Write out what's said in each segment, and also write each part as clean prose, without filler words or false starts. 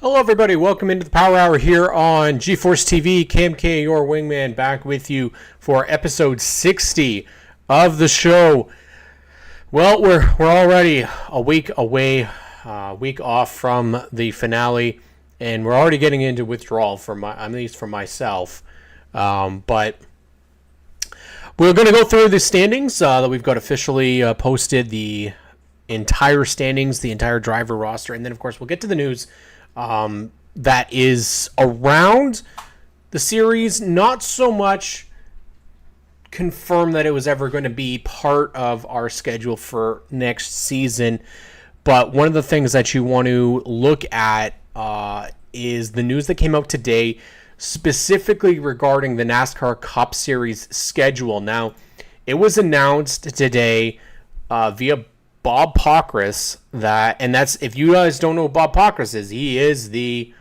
Hello, everybody. Welcome into the Power Hour here on GeForce TV. Cam K, your wingman, back with you for episode 60 of the show. Well, we're already a week away, week off from the finale, and we're already getting into withdrawal at least for myself. But we're going to go through the standings that we've got officially posted, the entire standings, the entire driver roster, and then of course we'll get to the news that is around the series. Not so much confirmed that it was ever going to be part of our schedule for next season, but one of the things that you want to look at is the news that came out today, specifically regarding the NASCAR Cup Series schedule. Now, it was announced today via Bob Pockrass that's, if you guys don't know who Bob Pockrass is, he is the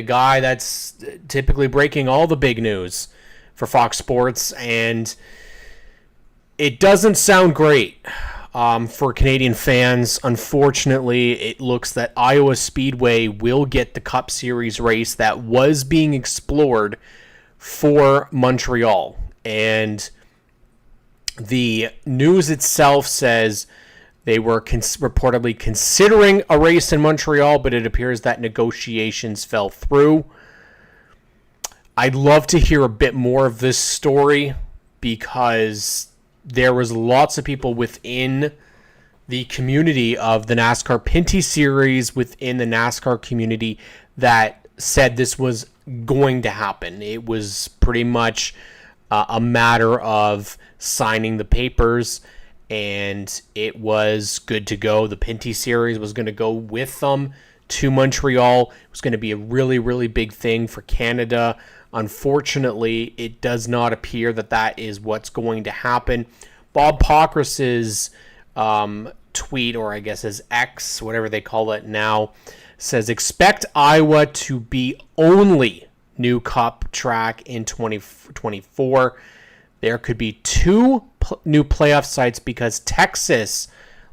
guy that's typically breaking all the big news for Fox Sports, and it doesn't sound great for Canadian fans. Unfortunately, it looks that Iowa Speedway will get the Cup Series race that was being explored for Montreal, and the news itself says they were reportedly considering a race in Montreal, but it appears that negotiations fell through. I'd love to hear a bit more of this story, because there was lots of people within the community of the NASCAR Pinty series, within the NASCAR community, that said this was going to happen. It was pretty much a matter of signing the papers, and it was good to go. The Pinty series was going to go with them to Montreal. It was going to be a really, really big thing for Canada. Unfortunately, it does not appear that that is what's going to happen. Bob Pockrass's tweet, or I guess his X, whatever they call it now, says, expect Iowa to be only new Cup track in 2024. There could be two new playoff sites because Texas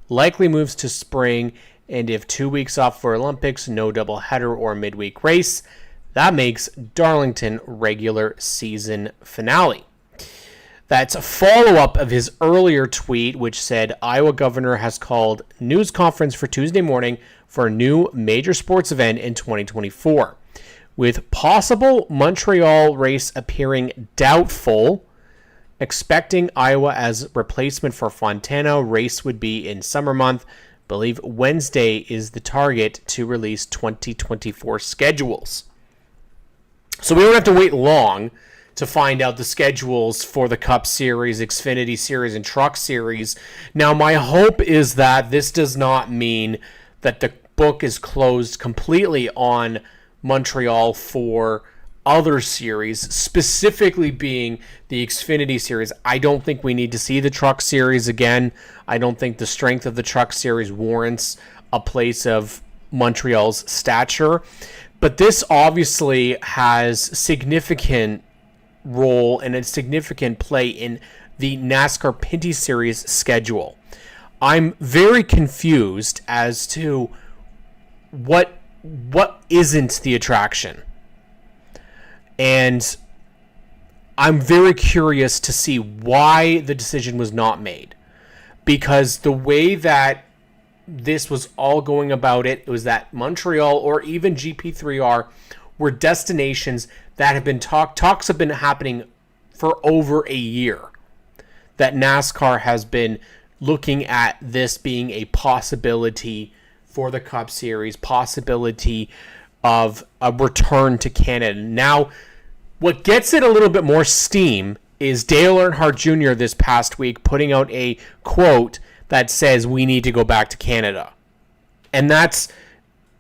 likely moves to spring, and if 2 weeks off for Olympics, no doubleheader or midweek race, that makes Darlington regular season finale. That's a follow-up of his earlier tweet, which said Iowa governor has called news conference for Tuesday morning for a new major sports event in 2024. With possible Montreal race appearing doubtful, expecting Iowa as replacement for Fontana, race would be in summer month. Believe Wednesday is the target to release 2024 schedules. So we don't have to wait long to find out the schedules for the Cup Series, Xfinity Series, and Truck Series. Now, my hope is that this does not mean that the book is closed completely on Montreal for other series, specifically being the Xfinity Series. I don't think we need to see the Truck Series again. I don't think the strength of the Truck Series warrants a place of Montreal's stature. But this obviously has significant role and a significant play in the NASCAR Pinty Series schedule. I'm very confused as to what isn't the attraction. And I'm very curious to see why the decision was not made. Because the way that this was all going about it was that Montreal or even GP3R were destinations that have been talks have been happening for over a year. That NASCAR has been looking at this being a possibility for the Cup Series, possibility of a return to Canada. Now, what gets it a little bit more steam is Dale Earnhardt Jr. this past week putting out a quote that says we need to go back to Canada. And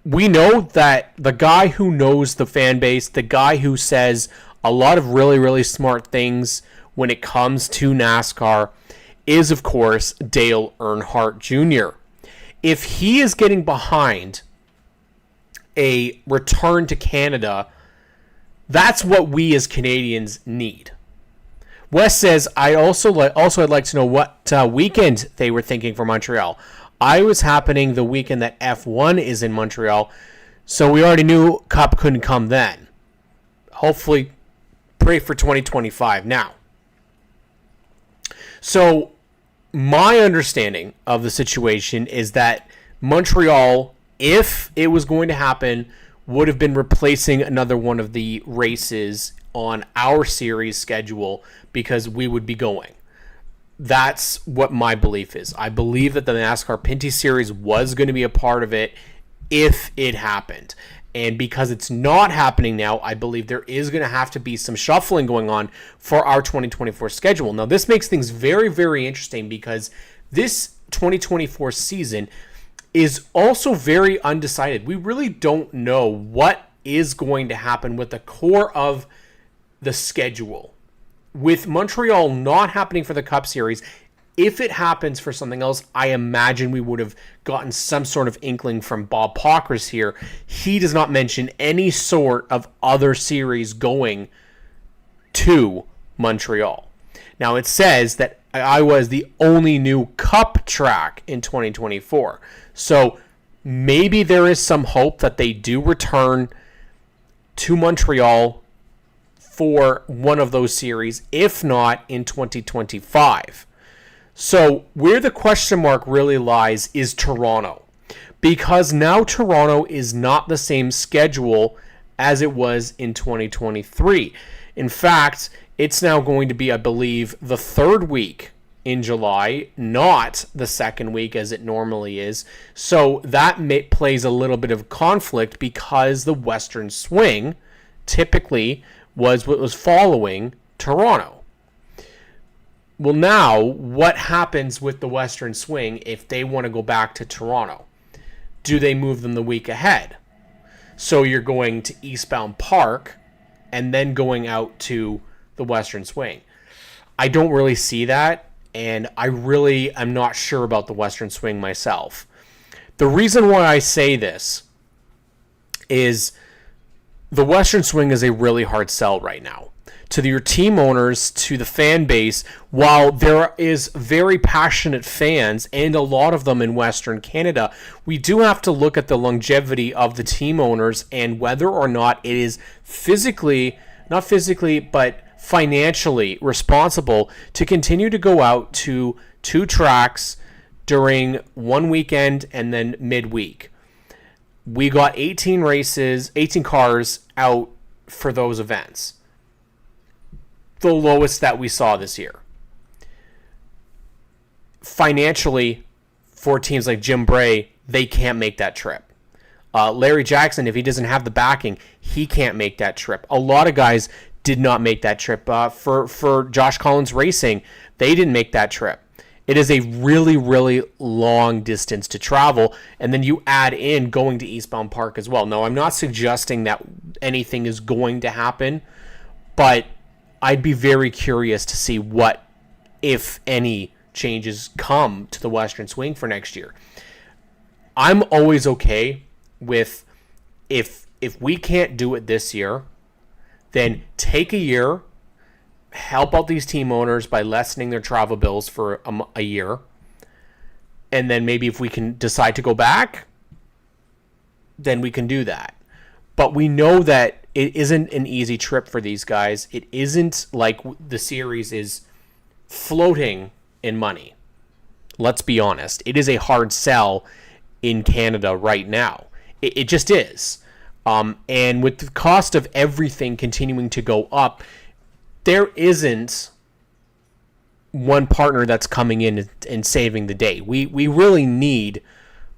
we know that the guy who knows the fan base, the guy who says a lot of really, really smart things when it comes to NASCAR is, of course, Dale Earnhardt Jr. If he is getting behind a return to Canada, that's what we as Canadians need. Wes says, I'd like to know what weekend they were thinking for Montreal. I was happening the weekend that F1 is in Montreal. So we already knew Cup couldn't come then. Hopefully, pray for 2025 now. So my understanding of the situation is that Montreal, if it was going to happen, would have been replacing another one of the races on our series schedule because we would be going. That's what my belief is. I believe that the NASCAR Pinty series was going to be a part of it if it happened. And because it's not happening now, I believe there is going to have to be some shuffling going on for our 2024 schedule. Now, this makes things very, very interesting because this 2024 season is also very undecided. We really don't know what is going to happen with the core of the schedule. With Montreal not happening for the Cup Series, if it happens for something else, I imagine we would have gotten some sort of inkling from Bob Pockris here. He does not mention any sort of other series going to Montreal. Now, it says that Iowa is the only new Cup track in 2024. So maybe there is some hope that they do return to Montreal for one of those series, if not in 2025. So where the question mark really lies is Toronto, because now Toronto is not the same schedule as it was in 2023. In fact, it's now going to be, I believe, the third week in July, not the second week as it normally is. So that plays a little bit of conflict because the Western Swing typically was what was following Toronto. Well, now, what happens with the Western Swing if they want to go back to Toronto? Do they move them the week ahead? So you're going to Eastbound Park and then going out to the Western Swing. I don't really see that, and I really am not sure about the Western Swing myself. The reason why I say this is the Western Swing is a really hard sell right now. To your team owners, to the fan base, while there is very passionate fans, and a lot of them in Western Canada, we do have to look at the longevity of the team owners and whether or not it is not physically, but financially responsible to continue to go out to two tracks during one weekend and then midweek. We got 18 cars out for those events. The lowest that we saw this year. Financially, for teams like Jim Bray, they can't make that trip. Larry Jackson, if he doesn't have the backing, he can't make that trip. A lot of guys did not make that trip. For Josh Collins Racing, they didn't make that trip. It is a really, really long distance to travel, and then you add in going to Eastbound Park as well. Now, I'm not suggesting that anything is going to happen, but I'd be very curious to see what, if any, changes come to the Western Swing for next year. I'm always okay with if we can't do it this year, then take a year, help out these team owners by lessening their travel bills for a year, and then maybe if we can decide to go back, then we can do that. But we know that it isn't an easy trip for these guys. It isn't like the series is floating in money. Let's be honest. It is a hard sell in Canada right now. It just is. And with the cost of everything continuing to go up, there isn't one partner that's coming in and saving the day. We really need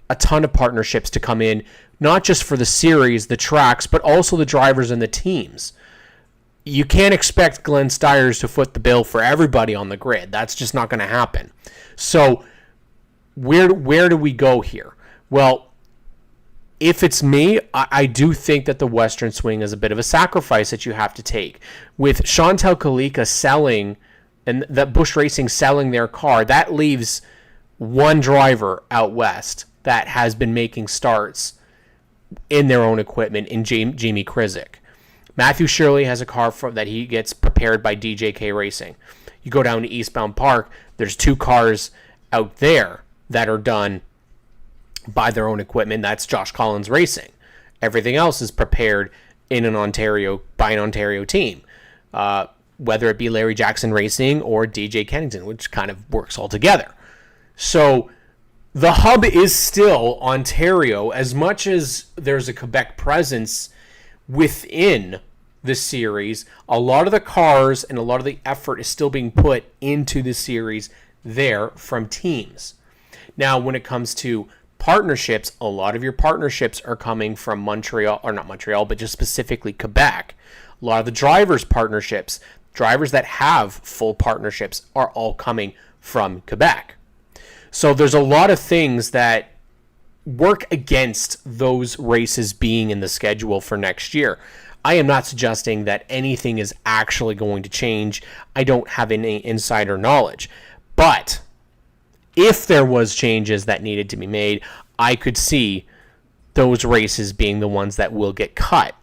a ton of partnerships to come in, not just for the series, the tracks, but also the drivers and the teams. You can't expect Glenn Stiers to foot the bill for everybody on the grid. That's just not going to happen. So where do we go here? Well, if it's me, I do think that the Western Swing is a bit of a sacrifice that you have to take. With Chantal Kalika selling, and that Busch Racing selling their car, that leaves one driver out west that has been making starts in their own equipment in Jamie Krizik. Matthew Shirley has a car that he gets prepared by DJK Racing. You go down to Eastbound Park, there's two cars out there that are done by their own equipment. That's Josh Collins Racing. Everything else is prepared in an Ontario by an Ontario team, whether it be Larry Jackson Racing or DJ Kennington, which kind of works all together. So the hub is still Ontario, as much as there's a Quebec presence within the series. A lot of the cars and a lot of the effort is still being put into the series there from teams. Now, when it comes to partnerships, a lot of your partnerships are coming from Montreal, or not Montreal, but just specifically Quebec. A lot of the drivers' partnerships, drivers that have full partnerships, are all coming from Quebec. So there's a lot of things that work against those races being in the schedule for next year. I am not suggesting that anything is actually going to change. I don't have any insider knowledge. But if there was changes that needed to be made, I could see those races being the ones that will get cut.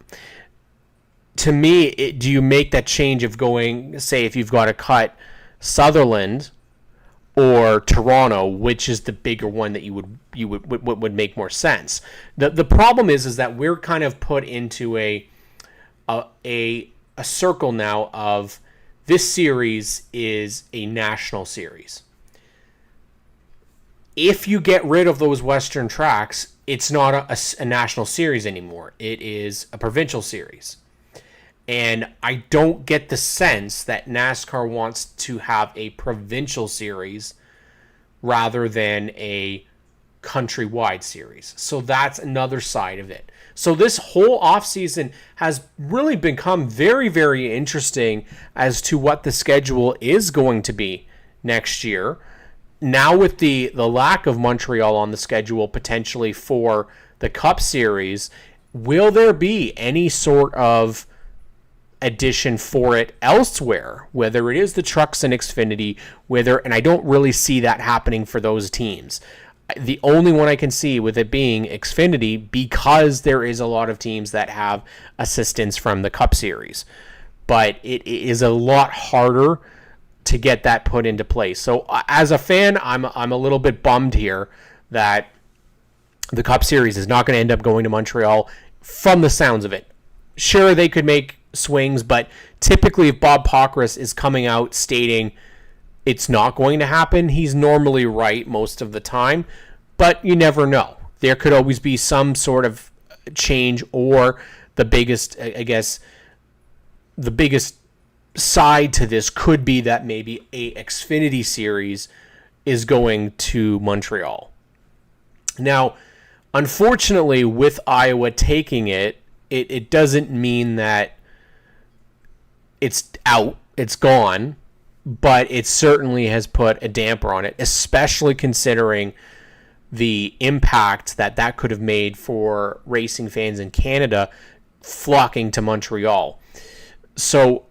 To me, do you make that change of going, say, if you've got to cut Sutherland or Toronto, which is the bigger one that you would make more sense? The problem is that we're kind of put into a circle now of this series is a national series. If you get rid of those Western tracks, it's not a national series anymore. It is a provincial series. And I don't get the sense that NASCAR wants to have a provincial series rather than a countrywide series. So that's another side of it. So this whole offseason has really become very, very interesting as to what the schedule is going to be next year. Now with the lack of Montreal on the schedule potentially for the Cup Series, will there be any sort of addition for it elsewhere, whether it is the trucks and Xfinity, and I don't really see that happening for those teams. The only one I can see with it being Xfinity, because there is a lot of teams that have assistance from the Cup Series. But it is a lot harder to get that put into place. So as a fan, I'm a little bit bummed here that the Cup Series is not going to end up going to Montreal from the sounds of it. Sure, they could make swings, but typically if Bob Pockrass is coming out stating it's not going to happen, he's normally right most of the time, but you never know. There could always be some sort of change, or the biggest side to this could be that maybe a Xfinity series is going to Montreal. Now, unfortunately, with Iowa taking it doesn't mean that it's out, it's gone, but it certainly has put a damper on it, especially considering the impact that could have made for racing fans in Canada flocking to Montreal. So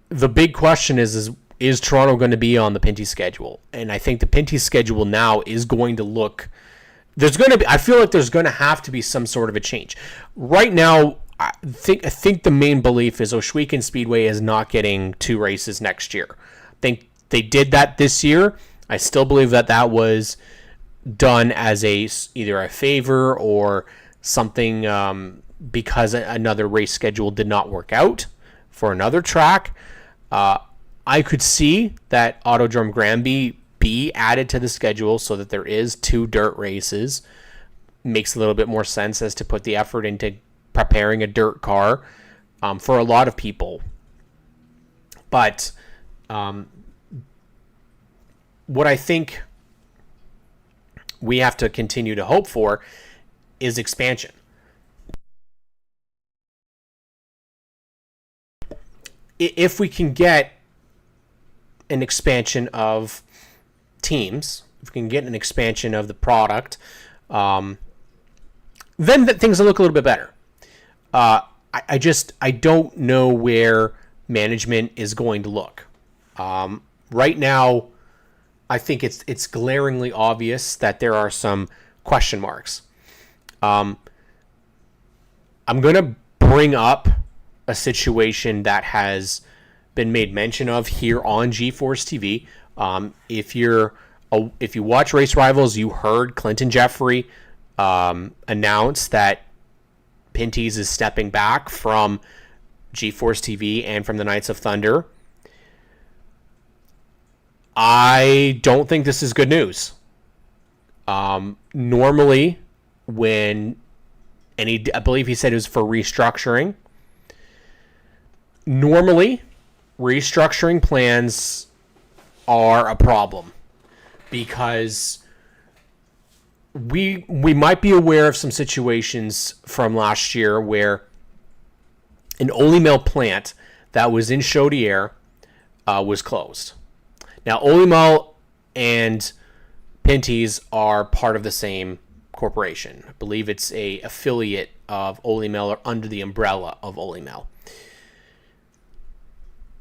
the big question is Toronto going to be on the Pinty schedule? And I think the Pinty schedule now is going to look... I feel like there's going to have to be some sort of a change. Right now, I think the main belief is Ohsweken Speedway is not getting 2 races next year. I think they did that this year. I still believe that was done as either a favor or something because another race schedule did not work out for another track. I could see that Autodrome Granby be added to the schedule so that there is 2 dirt races. Makes a little bit more sense as to put the effort into preparing a dirt car for a lot of people. But what I think we have to continue to hope for is expansion. If we can get an expansion of teams, if we can get an expansion of the product, then things will look a little bit better. I don't know where management is going to look. Right now, I think it's glaringly obvious that there are some question marks. I'm going to bring up a situation that has been made mention of here on GeForce TV. If you watch Race Rivals, you heard Clinton Jeffrey announce that Pinty's is stepping back from G-Force TV and from the Knights of Thunder. I don't think this is good news. Normally, I believe he said it was for restructuring. Normally, restructuring plans are a problem because we might be aware of some situations from last year where an Ole Mill plant that was in Chaudière was closed. Now, Ole Mill and Pinty's are part of the same corporation. I believe it's a affiliate of Ole Mill or under the umbrella of Ole Mill.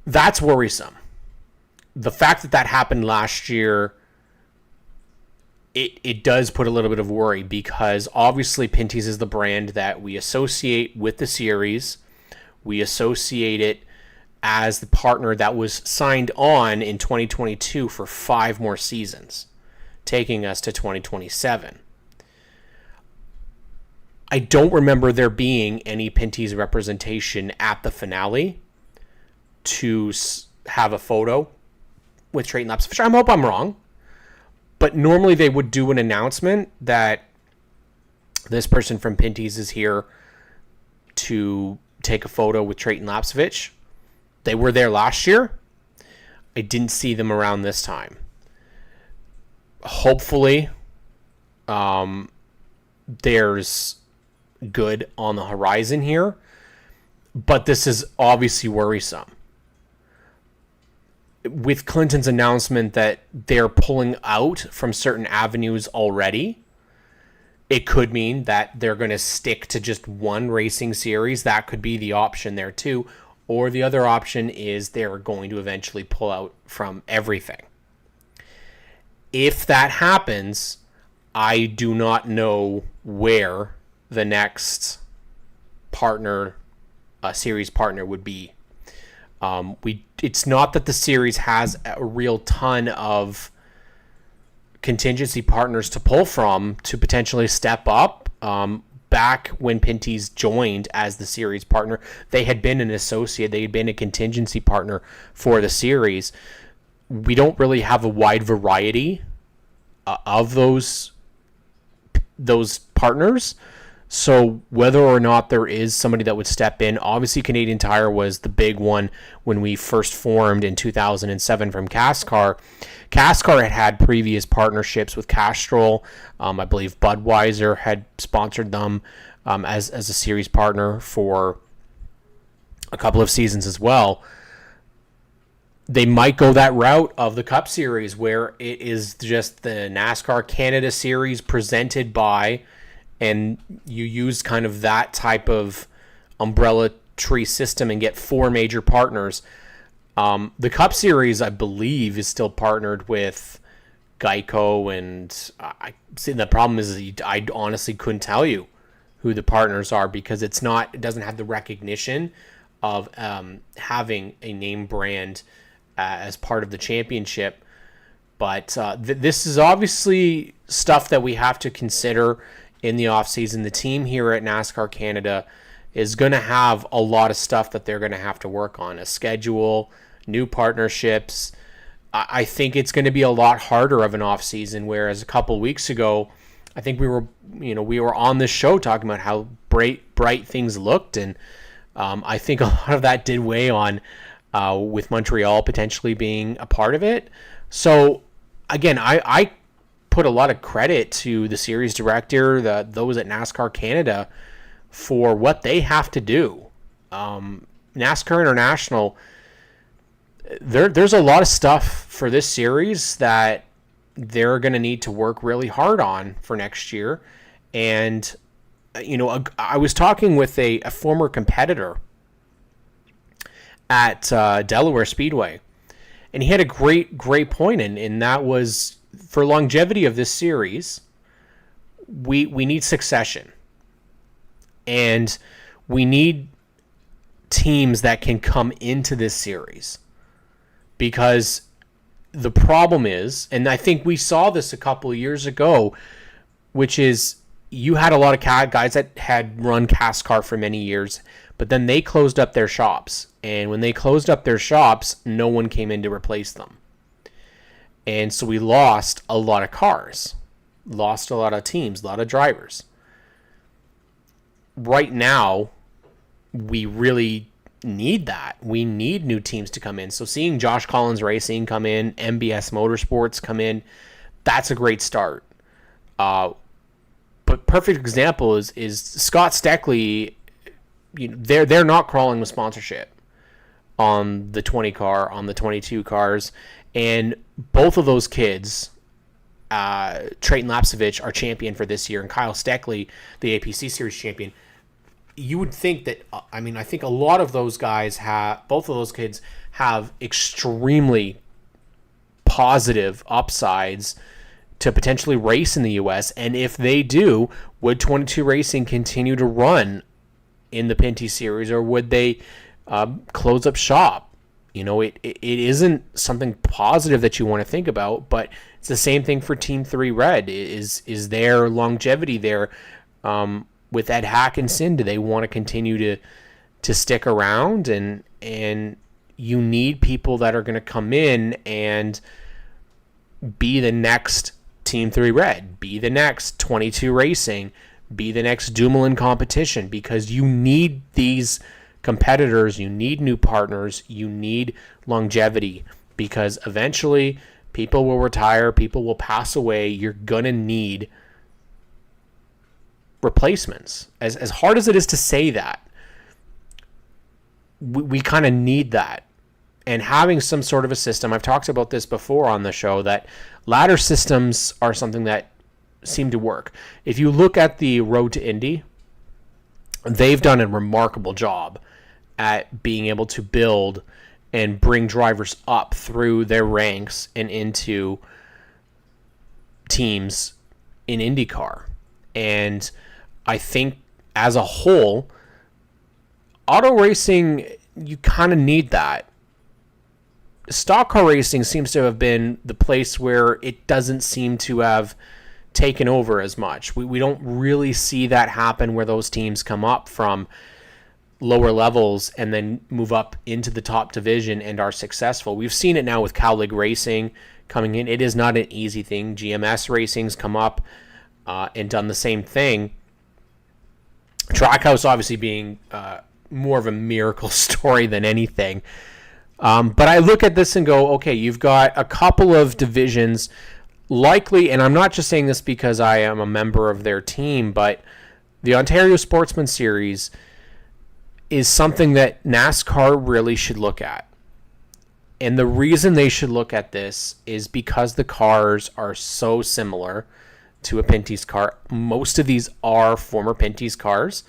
That's worrisome. The fact that that happened last year, it does put a little bit of worry because obviously Pinty's is the brand that we associate with the series. We associate it as the partner that was signed on in 2022 for 5 more seasons, taking us to 2027. I don't remember there being any Pinty's representation at the finale to have a photo with Trayton Lapsfish. I hope I'm wrong, but normally they would do an announcement that this person from Pinty's is here to take a photo with Trayton Lapsfish. They were there last year. I didn't see them around this time. Hopefully, there's good on the horizon here, but this is obviously worrisome. With Clinton's announcement that they're pulling out from certain avenues already, it could mean that they're going to stick to just one racing series. That could be the option there too. Or the other option is they're going to eventually pull out from everything. If that happens, I do not know where the next series partner would be. It's not that the series has a real ton of contingency partners to pull from to potentially step up. Back when Pinty's joined as the series partner, they had been an associate. They had been a contingency partner for the series. We don't really have a wide variety of those partners. So whether or not there is somebody that would step in, obviously Canadian Tire was the big one when we first formed in 2007 from NASCAR. NASCAR had previous partnerships with Castrol. I believe Budweiser had sponsored them as a series partner for a couple of seasons as well. They might go that route of the Cup Series where it is just the NASCAR Canada Series presented by, and you use kind of that type of umbrella tree system and get 4 major partners. The Cup Series, I believe, is still partnered with Geico, and the problem is I honestly couldn't tell you who the partners are because it doesn't have the recognition of having a name brand as part of the championship. But this is obviously stuff that we have to consider in the offseason. The team here at NASCAR Canada is going to have a lot of stuff that they're going to have to work on. A schedule, new partnerships. I think it's going to be a lot harder of an offseason, whereas a couple weeks ago, I think we were on this show talking about how bright things looked, and I think a lot of that did weigh on with Montreal potentially being a part of it. So again, I put a lot of credit to the series director, those at NASCAR Canada, for what they have to do. NASCAR International, there's a lot of stuff for this series that they're going to need to work really hard on for next year. And, I was talking with a former competitor at Delaware Speedway, and he had a great point, and that was, for longevity of this series, we need succession. And we need teams that can come into this series. Because the problem is, and I think we saw this a couple of years ago, which is you had a lot of guys that had run NASCAR for many years, but then they closed up their shops. And when they closed up their shops, no one came in to replace them. And so we lost a lot of cars, lost a lot of teams, a lot of drivers. Right now, we really need that. We need new teams to come in. So seeing Josh Collins Racing come in, MBS Motorsports come in, that's a great start. But perfect example is Scott Steckley. You know, they're not crawling with sponsorship on the 20 car, on the 22 cars, and both of those kids, Trayton Lapsevich, are champion for this year, and Kyle Steckley, the APC Series champion. You would think that, I think a lot of those guys both of those kids have extremely positive upsides to potentially race in the U.S. And if they do, would 22 Racing continue to run in the Pinty Series, or would they close up shop? You know, it isn't something positive that you want to think about, but it's the same thing for Team 3 Red. Is there longevity there with Ed Hackinson? Do they want to continue to stick around? And you need people that are going to come in and be the next Team 3 Red, be the next 22 Racing, be the next Dumoulin competition, because you need these competitors, you need new partners, you need longevity, because eventually people will retire, people will pass away, you're going to need replacements. As hard as it is to say that, we kind of need that. And having some sort of a system, I've talked about this before on the show, that ladder systems are something that seem to work. If you look at the Road to Indy, they've done a remarkable job at being able to build and bring drivers up through their ranks and into teams in IndyCar. And I think as a whole, auto racing, you kind of need that. Stock car racing seems to have been the place where it doesn't seem to have taken over as much. We don't really see that happen, where those teams come up from lower levels and then move up into the top division and are successful. We've seen it now with Cowlig Racing coming in. It is not an easy thing. GMS Racing's come up and done the same thing. Trackhouse obviously being more of a miracle story than anything. But I look at this and go, okay, you've got a couple of divisions likely, and I'm not just saying this because I am a member of their team, but the Ontario Sportsman Series is something that NASCAR really should look at. And the reason they should look at this is because the cars are so similar to a Pinty's car. Most of these are former Pinty's cars.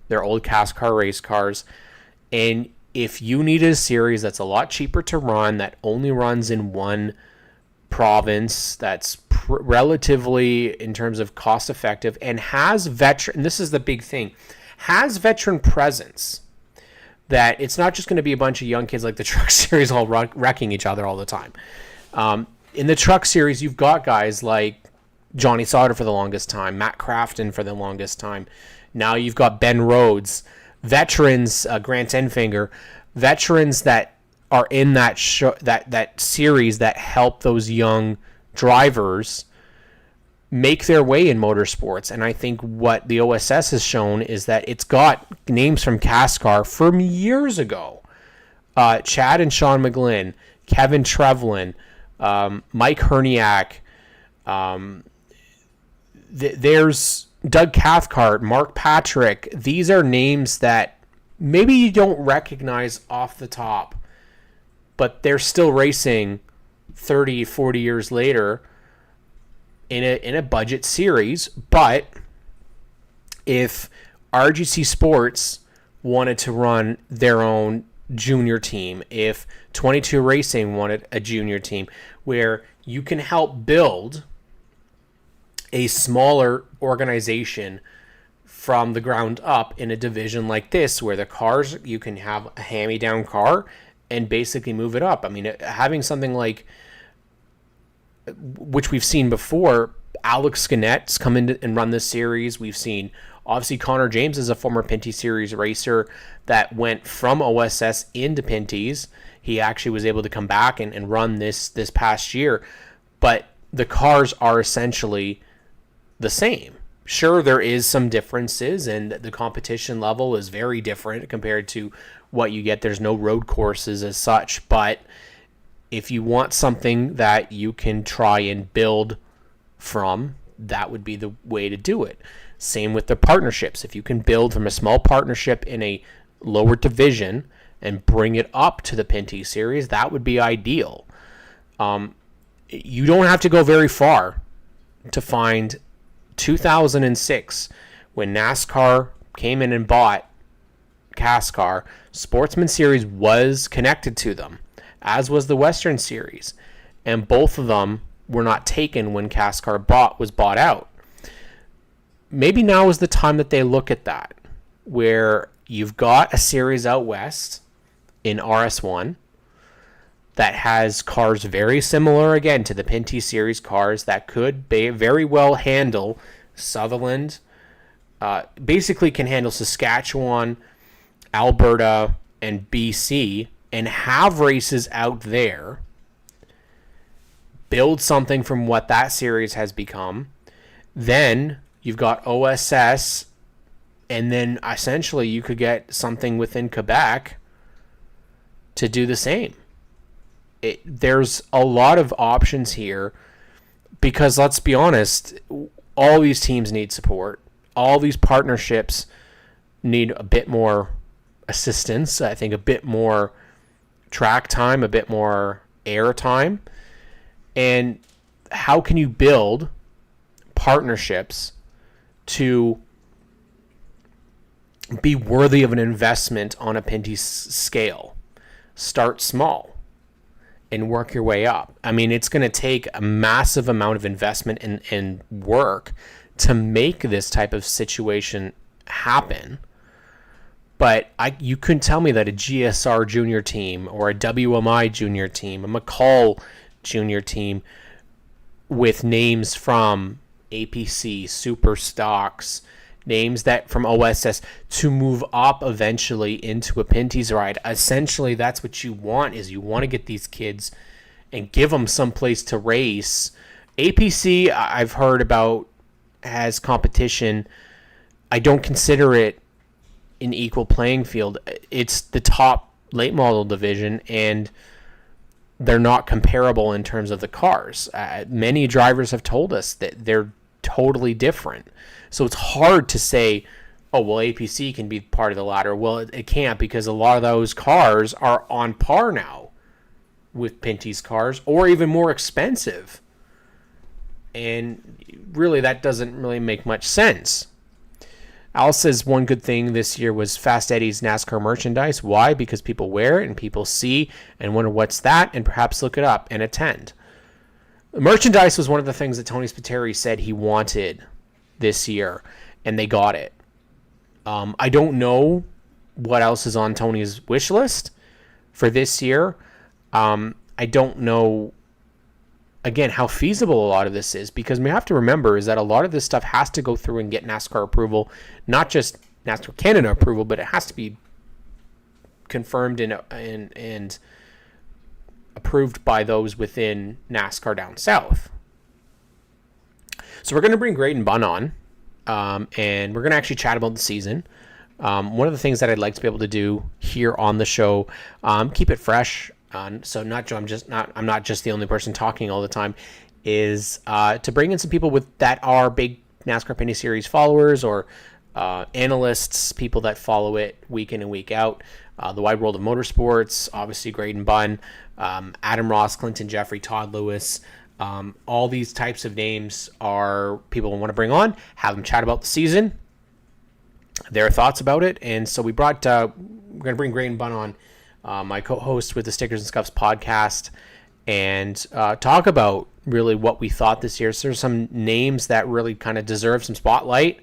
They're old NASCAR race cars. And if you need a series that's a lot cheaper to run, that only runs in one province, that's relatively, in terms of cost effective, and has veteran, and this is the big thing, has veteran presence, that it's not just going to be a bunch of young kids like the Truck Series all wrecking each other all the time. In the Truck Series, you've got guys like Johnny Sauter for the longest time, Matt Crafton for the longest time. Now you've got Ben Rhodes, veterans, Grant Enfinger, veterans that are in that that series that help those young drivers make their way in motorsports. And I think what the OSS has shown is that it's got names from NASCAR from years ago. Chad and Sean McGlynn, Kevin Trevlin, Mike Herniak, there's Doug Cathcart, Mark Patrick. These are names that maybe you don't recognize off the top, but they're still racing 30, 40 years later in a budget series. But if RGC Sports wanted to run their own junior team, if 22 Racing wanted a junior team, where you can help build a smaller organization from the ground up in a division like this, where the cars, you can have a hand-me-down car and basically move it up. I mean, having something like, which we've seen before, Alex Skinnett's come in and run this series. We've seen, obviously, Connor James is a former Pinty Series racer that went from OSS into Pinty's. He actually was able to come back and run this past year. But the cars are essentially the same. Sure, there is some differences, and the competition level is very different compared to what you get. There's no road courses as such, but if you want something that you can try and build from, that would be the way to do it. Same with the partnerships. If you can build from a small partnership in a lower division and bring it up to the Pinty Series, that would be ideal. You don't have to go very far to find 2006, when NASCAR came in and bought CASCAR. Sportsman Series was connected to them, as was the Western Series, and both of them were not taken when CASCAR was bought out. Maybe now is the time that they look at that, where you've got a series out west in RS1 that has cars very similar, again, to the Pinty Series cars that could very well handle Sutherland, basically can handle Saskatchewan, Alberta, and BC, and have races out there, build something from what that series has become. Then you've got OSS, and then essentially you could get something within Quebec to do the same. There's a lot of options here, because let's be honest, all these teams need support. All these partnerships need a bit more assistance. I think a bit more track time, a bit more air time. And how can you build partnerships to be worthy of an investment on a Pinty scale? Start small and work your way up. I mean, it's going to take a massive amount of investment and work to make this type of situation happen. But you couldn't tell me that a GSR junior team or a WMI junior team, a McCall junior team with names from APC, Super Stocks, names that from OSS to move up eventually into a Pinty's ride. Essentially, that's what you want, is you want to get these kids and give them some place to race. APC, I've heard about, has competition. I don't consider it an equal playing field. It's the top late model division, and they're not comparable in terms of the cars. Many drivers have told us that they're totally different. So it's hard to say, oh, well, APC can be part of the ladder. Well, it can't, because a lot of those cars are on par now with Pinty's cars, or even more expensive. And really, that doesn't really make much sense. Al says one good thing this year was Fast Eddie's NASCAR merchandise. Why? Because people wear it and people see and wonder what's that, and perhaps look it up and attend. Merchandise was one of the things that Tony Spiteri said he wanted this year, and they got it. I don't know what else is on Tony's wish list for this year. I don't know, again, how feasible a lot of this is, because we have to remember is that a lot of this stuff has to go through and get NASCAR approval, not just NASCAR Canada approval, but it has to be confirmed and approved by those within NASCAR down south. So we're going to bring Gren Bun on, and we're going to actually chat about the season. One of the things that I'd like to be able to do here on the show, keep it fresh. So I'm not just the only person talking all the time, is to bring in some people that are big NASCAR Pinty Series followers, or analysts, people that follow it week in and week out. The wide world of motorsports, obviously Gren Bun, Adam Ross, Clinton Jeffrey, Todd Lewis. All these types of names are people we want to bring on, have them chat about the season, their thoughts about it. And so we're going to bring Gren Bun on, my co-host with the Stickers and Scuffs podcast, and talk about really what we thought this year. So there's some names that really kind of deserve some spotlight.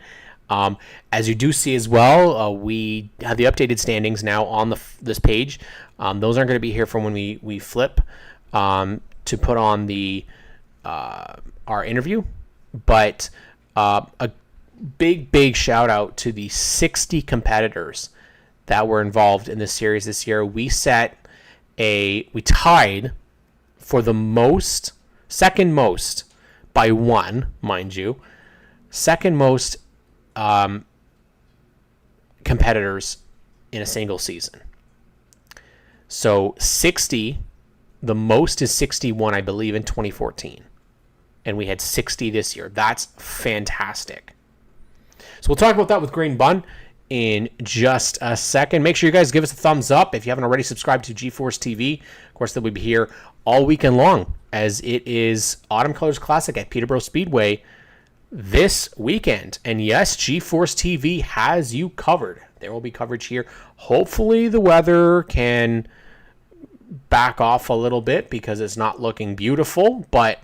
As you do see as well, we have the updated standings now on this page. Those aren't going to be here from when we flip to put on our interview. But a big shout out to the 60 competitors that were involved in the series this year. We tied for the second most by one, mind you, second most competitors in a single season. So 60, the most is 61, I believe, in 2014. And we had 60 this year. That's fantastic. So we'll talk about that with Gren Bun in just a second. Make sure you guys give us a thumbs up if you haven't already subscribed to GeForce TV. Of course, they'll be here all weekend long as it is Autumn Colors Classic at Peterborough Speedway this weekend. And yes, GeForce TV has you covered. There will be coverage here. Hopefully the weather can back off a little bit because it's not looking beautiful, but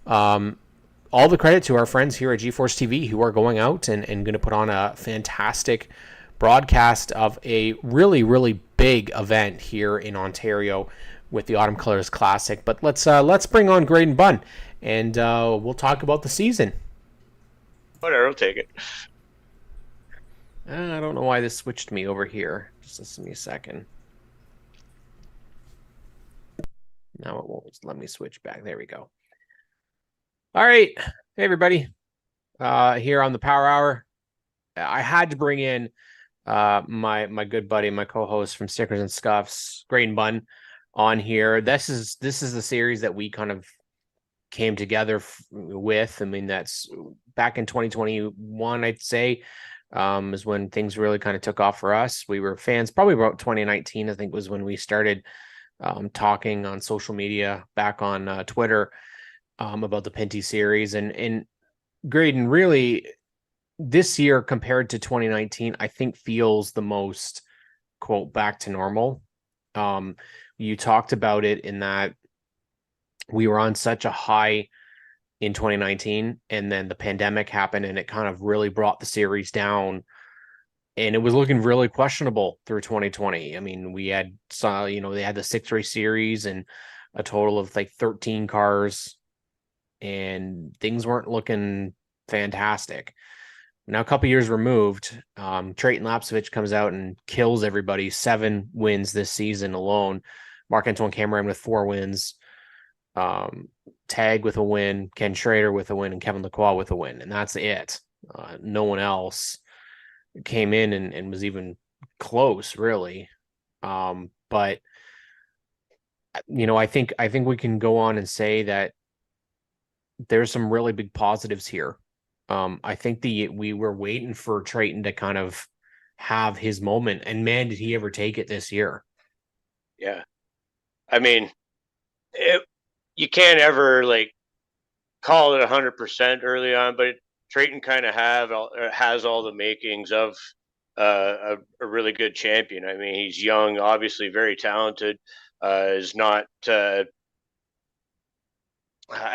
all the credit to our friends here at GeForce TV who are going out and going to put on a fantastic broadcast of a really big event here in Ontario with the Autumn Colors Classic. But let's bring on Gren Bun and we'll talk about the season. Whatever, I'll take it. I don't know why this switched me over here. Just listen to me a second. Now it won't let me switch back. There we go. All right. Hey, everybody. Here on the Power Hour. I had to bring in my good buddy, my co-host from Stickers and Scuffs, Gren Bun, on here. This is the series that we kind of came together with. I mean, that's back in 2021, I'd say, is when things really kind of took off for us. We were fans probably about 2019, I think, was when we started talking on social media back on Twitter about the Pinty series. And Graydon, really, this year compared to 2019, I think feels the most, quote, back to normal. You talked about it in that we were on such a high in 2019, and then the pandemic happened, and it kind of really brought the series down. And it was looking really questionable through 2020. I mean, they had the 6-race series and a total of like 13 cars, and things weren't looking fantastic. Now, a couple years removed, Trayton Lapsevich comes out and kills everybody. 7 wins this season alone. Marc-Antoine Cameron with 4 wins. Tag with a win. Ken Schrader with a win. And Kevin Lacroix with a win. And that's it. No one else came in and was even close, really. But I think we can go on and say that there's some really big positives here. I think we were waiting for Trayton to kind of have his moment, and man, did he ever take it this year. Yeah. I mean, you can't ever call it 100% early on, but Trayton kind of has all the makings of a really good champion. I mean, he's young, obviously very talented. Is not.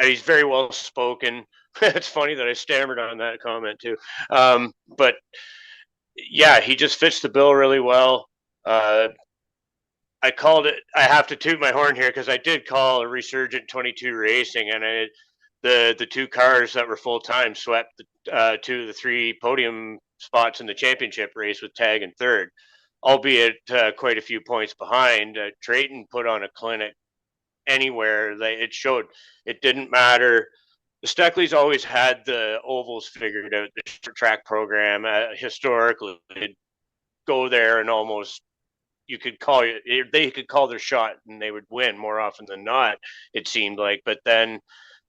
He's very well spoken. It's funny that I stammered on that comment too. But yeah, he just fits the bill really well. I called it. I have to toot my horn here because I did call a resurgent 22 racing, and the 2 cars that were full time swept 2 of the 3 podium spots in the championship race with Tag in third, albeit quite a few points behind. Trayton put on a clinic anywhere. It showed it didn't matter. The Steckleys always had the ovals figured out. The short track program historically, they'd go there and almost they could call their shot and they would win more often than not, it seemed like. But then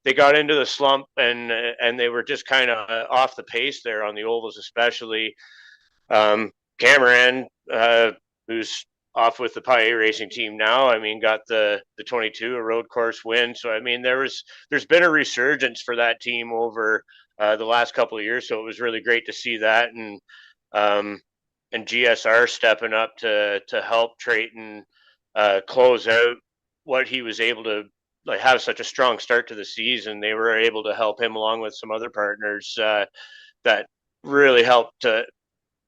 they got into the slump and they were just kind of off the pace there on the ovals, especially. Cameron, who's off with the Paille Racing team now, I mean, got the 22, a road course win. So I mean, there's been a resurgence for that team over the last couple of years. So it was really great to see that, and GSR stepping up to help Trayton close out what he was able to have such a strong start to the season. They were able to help him along with some other partners that really helped to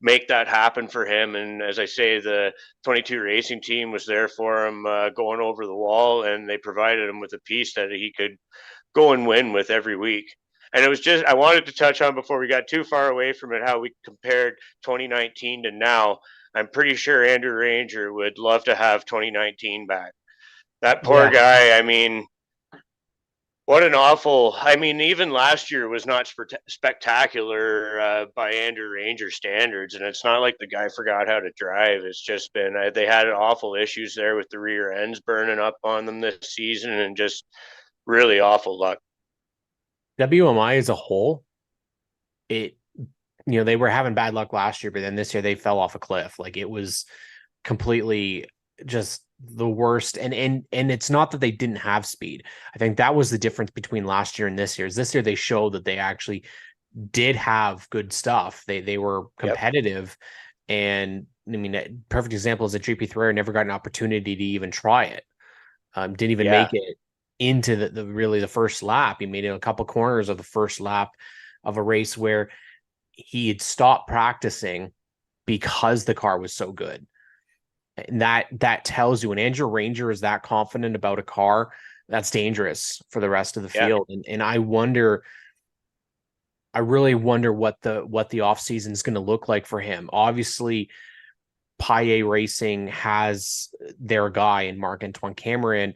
make that happen for him. And as I say, the 22 racing team was there for him going over the wall, and they provided him with a piece that he could go and win with every week. And it was just, I wanted to touch on before we got too far away from it, how we compared 2019 to now. I'm pretty sure Andrew Ranger would love to have 2019 back. That poor Yeah. guy, I mean, what an awful, I mean, even last year was not spectacular by Andrew Ranger standards. And it's not like the guy forgot how to drive. It's just been, they had awful issues there with the rear ends burning up on them this season and just really awful luck. WMI as a whole, it, they were having bad luck last year, but then this year they fell off a cliff. Like, it was completely just the worst. And it's not that they didn't have speed. I think that was the difference between last year and this year. Is this year they showed that they actually did have good stuff. They were competitive. Yep. And I mean, a perfect example is that GP3 never got an opportunity to even try it. Didn't even make it into the really the first lap. He made it a couple corners of the first lap of a race where he had stopped practicing because the car was so good. And that tells you when Andrew Ranger is that confident about a car, that's dangerous for the rest of the field. And I really wonder what the off season is going to look like for him. Obviously, Paillet Racing has their guy in Marc-Antoine Cameron.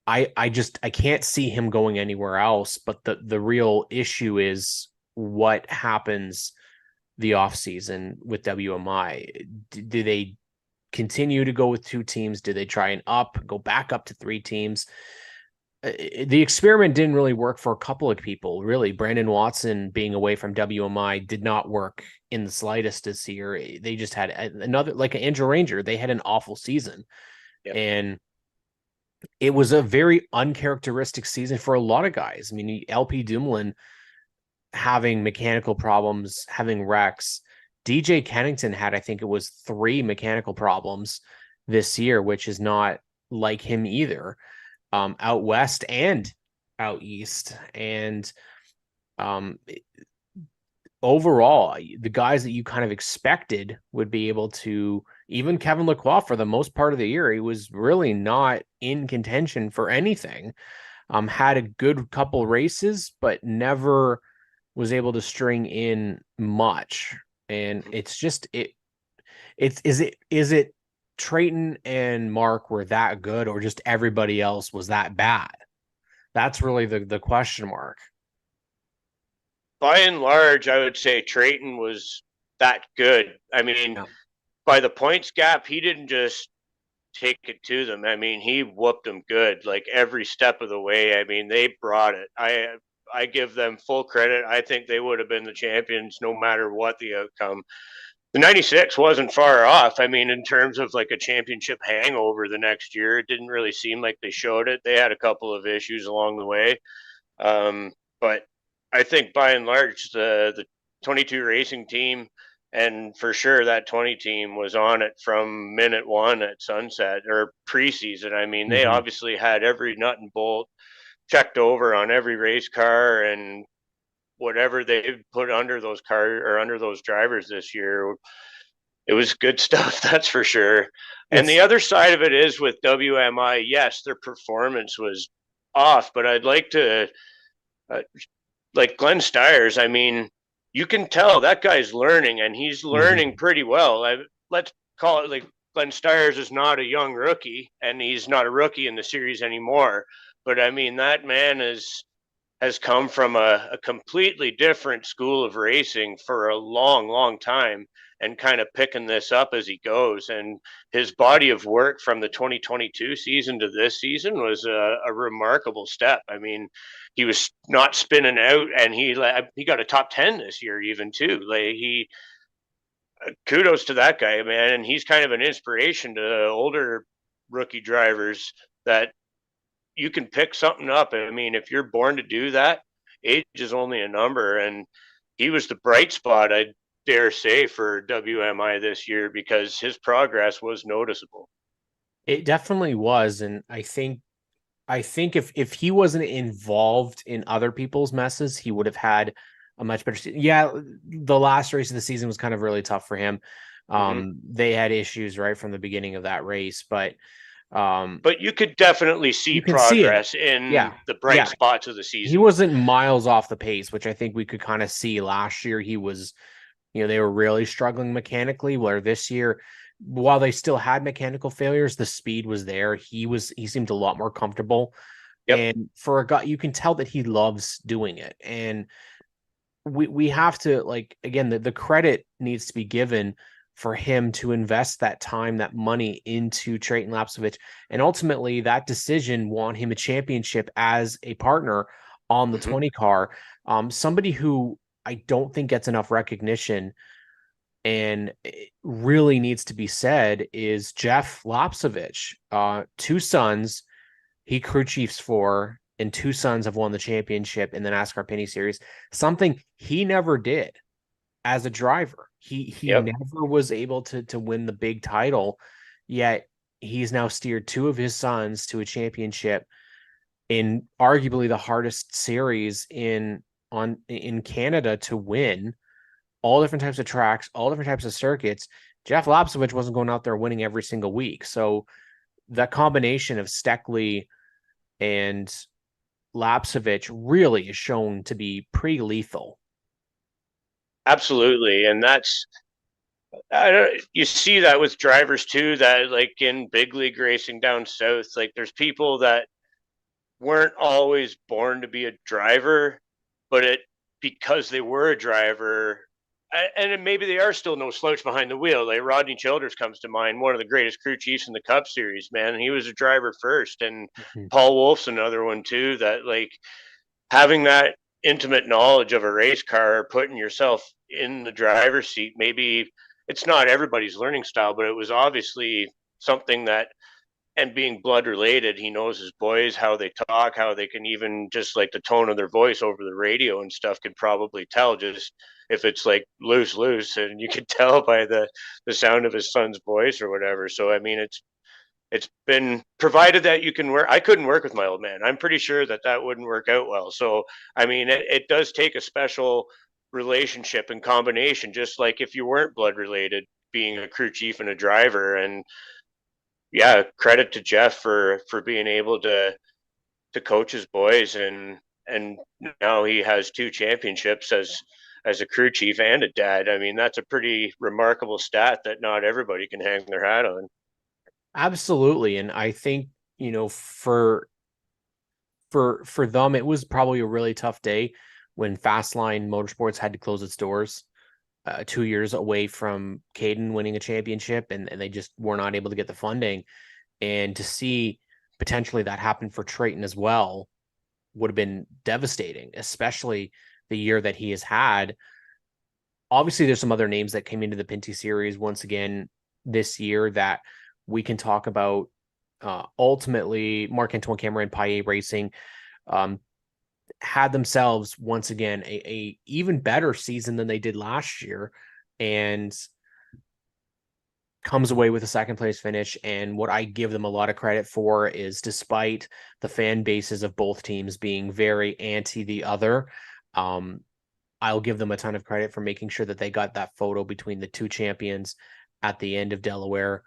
I can't see him going anywhere else. But the real issue is what happens the off season with WMI. Do they continue to go with two teams? Do they try and go back up to three teams? The experiment didn't really work for a couple of people, really. Brandon Watson being away from WMI did not work in the slightest this year. They just had another, like Andrew Ranger, they had an awful season. Yep. And it was a very uncharacteristic season for a lot of guys. I mean, LP Dumoulin having mechanical problems, having wrecks. DJ Kennington had, I think it was 3 mechanical problems this year, which is not like him either, out west and out east. And overall, the guys that you kind of expected would be able to, even Kevin Lacroix for the most part of the year, he was really not in contention for anything. Had a good couple races, but never was able to string in much. And it's just is it Trayton and Mark were that good, or just everybody else was that bad? That's really the question mark. By and large, I would say Trayton was that good. I mean, by the points gap, he didn't just take it to them. I mean, he whooped them good, like every step of the way. I mean, they brought it. I give them full credit. I think they would have been the champions no matter what the outcome. The 96 wasn't far off. I mean, in terms of like a championship hangover the next year, it didn't really seem like they showed it. They had a couple of issues along the way. But I think by and large, the 22 racing team, and for sure that 20 team was on it from minute one at Sunset or preseason. I mean, they obviously had every nut and bolt checked over on every race car, and whatever they put under those cars or under those drivers this year, it was good stuff. That's for sure. And the other side of it is with WMI, yes, their performance was off, but I'd like to, like Glenn Stires, I mean, you can tell that guy's learning, and he's learning pretty well. Let's call it like Glenn Stires is not a young rookie, and he's not a rookie in the series anymore. But I mean, that man has come from a completely different school of racing for a long, long time, and kind of picking this up as he goes. And his body of work from the 2022 season to this season was a remarkable step. I mean, he was not spinning out, and he got a top 10 this year even too. Like, kudos to that guy, man. And he's kind of an inspiration to older rookie drivers that you can pick something up. I mean, if you're born to do that, age is only a number. And he was the bright spot, I dare say, for WMI this year, because his progress was noticeable. It definitely was. And I think if he wasn't involved in other people's messes, he would have had a much better season. Yeah, the last race of the season was kind of really tough for him. They had issues right from the beginning of that race, but But you could definitely see You can see it. progress in Yeah. the bright Yeah. spots of the He season. wasn't miles off the pace, which I think we could kind of see last year. He was, they were really struggling mechanically, where this year, while they still had mechanical failures, the speed was there. He seemed a lot more comfortable. Yep. And for a guy, you can tell that he loves doing it. And we have to, like, again, the credit needs to be given for him to invest that time, that money into Trayton Lapsovich, and ultimately that decision won him a championship as a partner on the Hmm. 20 car. Somebody who I don't think gets enough recognition and it really needs to be said is Jeff Lapsovich. Two sons he crew chiefs for, and two sons have won the championship in the NASCAR Pinty Series, something he never did as a driver. He Yep. never was able to win the big title, yet he's now steered two of his sons to a championship in arguably the hardest series in Canada to win. All different types of tracks, all different types of circuits. Jeff Lapsovich wasn't going out there winning every single week. So that combination of Steckley and Lapsovich really is shown to be pretty lethal. Absolutely. And that's, I don't, you see that with drivers too, that like in big league racing down south, like there's people that weren't always born to be a driver, but it because they were a driver, and maybe they are still no slouch behind the wheel. Like Rodney Childers comes to mind, one of the greatest crew chiefs in the Cup Series. Man, he was a driver first, and Mhm. Paul Wolf's another one too. That like having that intimate knowledge of a race car, putting yourself in the driver's seat. Maybe it's not everybody's learning style, but it was obviously something that, and being blood related, he knows his boys, how they talk, how they can even just like the tone of their voice over the radio and stuff could probably tell just if it's like loose, and you could tell by the sound of his son's voice or whatever. So I mean, it's been provided that you can work. I couldn't work with my old man. I'm pretty sure that that wouldn't work out well. So I mean, it does take a special relationship and combination, just like if you weren't blood related, being a crew chief and a driver. And yeah, credit to Jeff for being able to coach his boys, and now he has two championships as a crew chief and a dad. I mean, that's a pretty remarkable stat that not everybody can hang their hat on. Absolutely. And I think, for them, it was probably a really tough day when Fastline Motorsports had to close its doors 2 years away from Caden winning a championship, and they just were not able to get the funding. And to see potentially that happen for Trayton as well would have been devastating, especially the year that he has had. Obviously, there's some other names that came into the Pinty series once again this year that we can talk about. Ultimately, Marc-Antoine Cameron, Paillet Racing, um, had themselves once again a even better season than they did last year, and comes away with a second place finish. And what I give them a lot of credit for is, despite the fan bases of both teams being very anti the other, um, I'll give them a ton of credit for making sure that they got that photo between the two champions at the end of Delaware,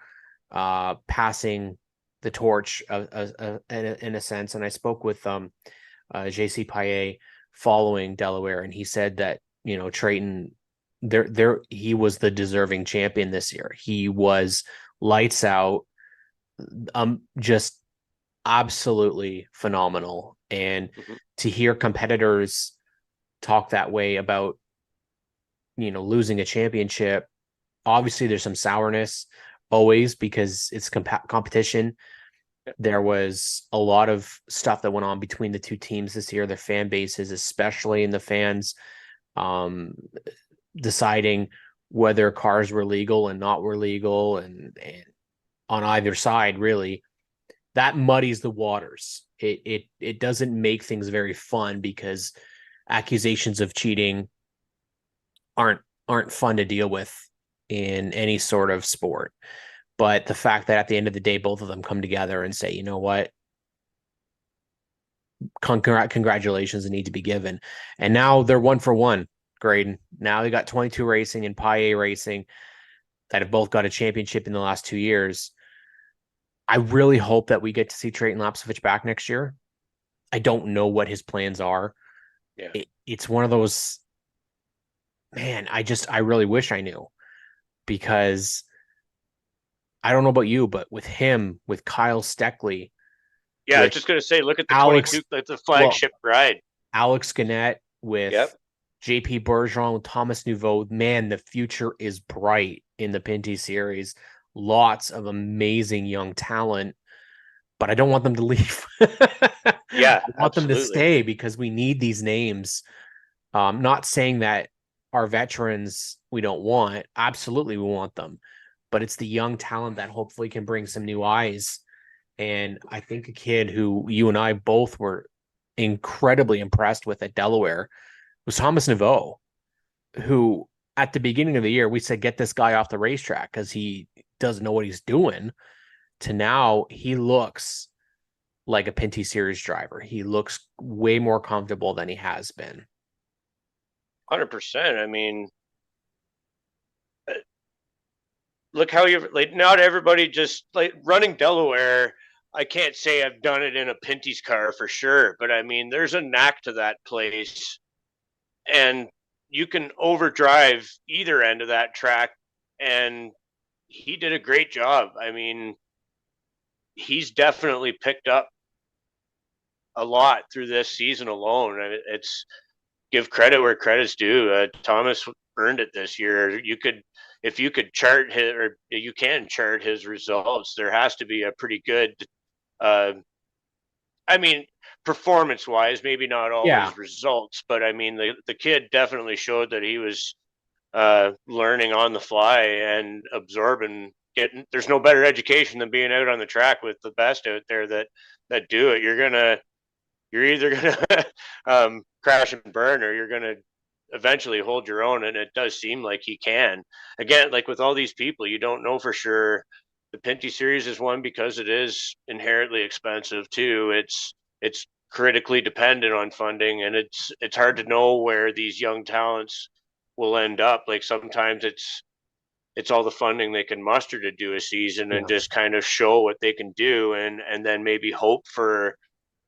passing the torch in a sense. And I spoke with JC Paillet following Delaware, and he said that Trayton, he was the deserving champion this year. He was lights out, just absolutely phenomenal. And Mhm. to hear competitors talk that way about losing a championship, obviously there's some sourness always because it's competition. There was a lot of stuff that went on between the two teams this year, their fan bases, especially in the fans, um, deciding whether cars were legal and not were legal, and on either side, really, that muddies the waters. It doesn't make things very fun because accusations of cheating aren't aren't fun to deal with in any sort of sport. But the fact that at the end of the day, both of them come together and say, you know what, congratulations need to be given. And now they're one for one, Graydon. Now they got 22 Racing and Paillet Racing that have both got a championship in the last 2 years. I really hope that we get to see Trayton Lapsovich back next year. I don't know what his plans are. Yeah. It's one of those, man, I really wish I knew, because I don't know about you, but with him, with Kyle Steckley, Yeah, I was with just gonna say, look at the Alex, 22, like the well, flagship ride. Alex Gannett, with Yep. JP Bergeron, with Thomas Nouveau, man, the future is bright in the Pinty series. Lots of amazing young talent, but I don't want them to leave. I Yeah, want them to absolutely. stay because we need these names. Not saying that our veterans we don't want. Absolutely, we want them, but it's the young talent that hopefully can bring some new eyes. And I think a kid who you and I both were incredibly impressed with at Delaware was Thomas Nouveau, who at the beginning of the year we said, get this guy off the racetrack because he doesn't know what he's doing. To now, he looks like a Pinty Series driver. He looks way more comfortable than he has been. 100%. I mean, uh, look how you like. Not everybody just like running Delaware. I can't say I've done it in a Pinty's car for sure, but I mean, there's a knack to that place, and you can overdrive either end of that track, and he did a great job. I mean, he's definitely picked up a lot through this season alone. It's give credit where credit's due. Thomas earned it this year. You could, if you could chart his, or you can chart his results, there has to be a pretty good, uh, I mean, performance wise, maybe not Yeah. always results, but I mean, the kid definitely showed that he was learning on the fly and absorbing. Getting there's no better education than being out on the track with the best out there that do it. You're either gonna crash and burn, or you're gonna eventually hold your own. And it does seem like he can. Again, like with all these people, you don't know for sure. The Pinty series is one because it is inherently expensive too. It's critically dependent on funding, and it's hard to know where these young talents will end up. Like sometimes it's all the funding they can muster to do a season and Yeah. just kind of show what they can do, and then maybe hope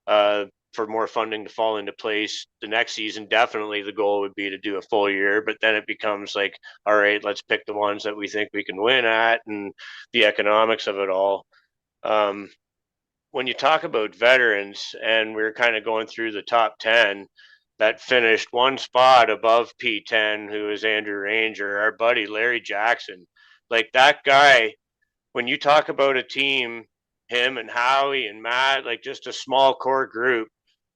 uh, for more funding to fall into place the next season. Definitely the goal would be to do a full year, but then it becomes like, all right, let's pick the ones that we think we can win at, and the economics of it all. Um, when you talk about veterans, and we're kind of going through the top 10 that finished one spot above P10, who is Andrew Ranger, our buddy Larry Jackson. Like that guy, when you talk about a team, him and Howie and Matt, like just a small core group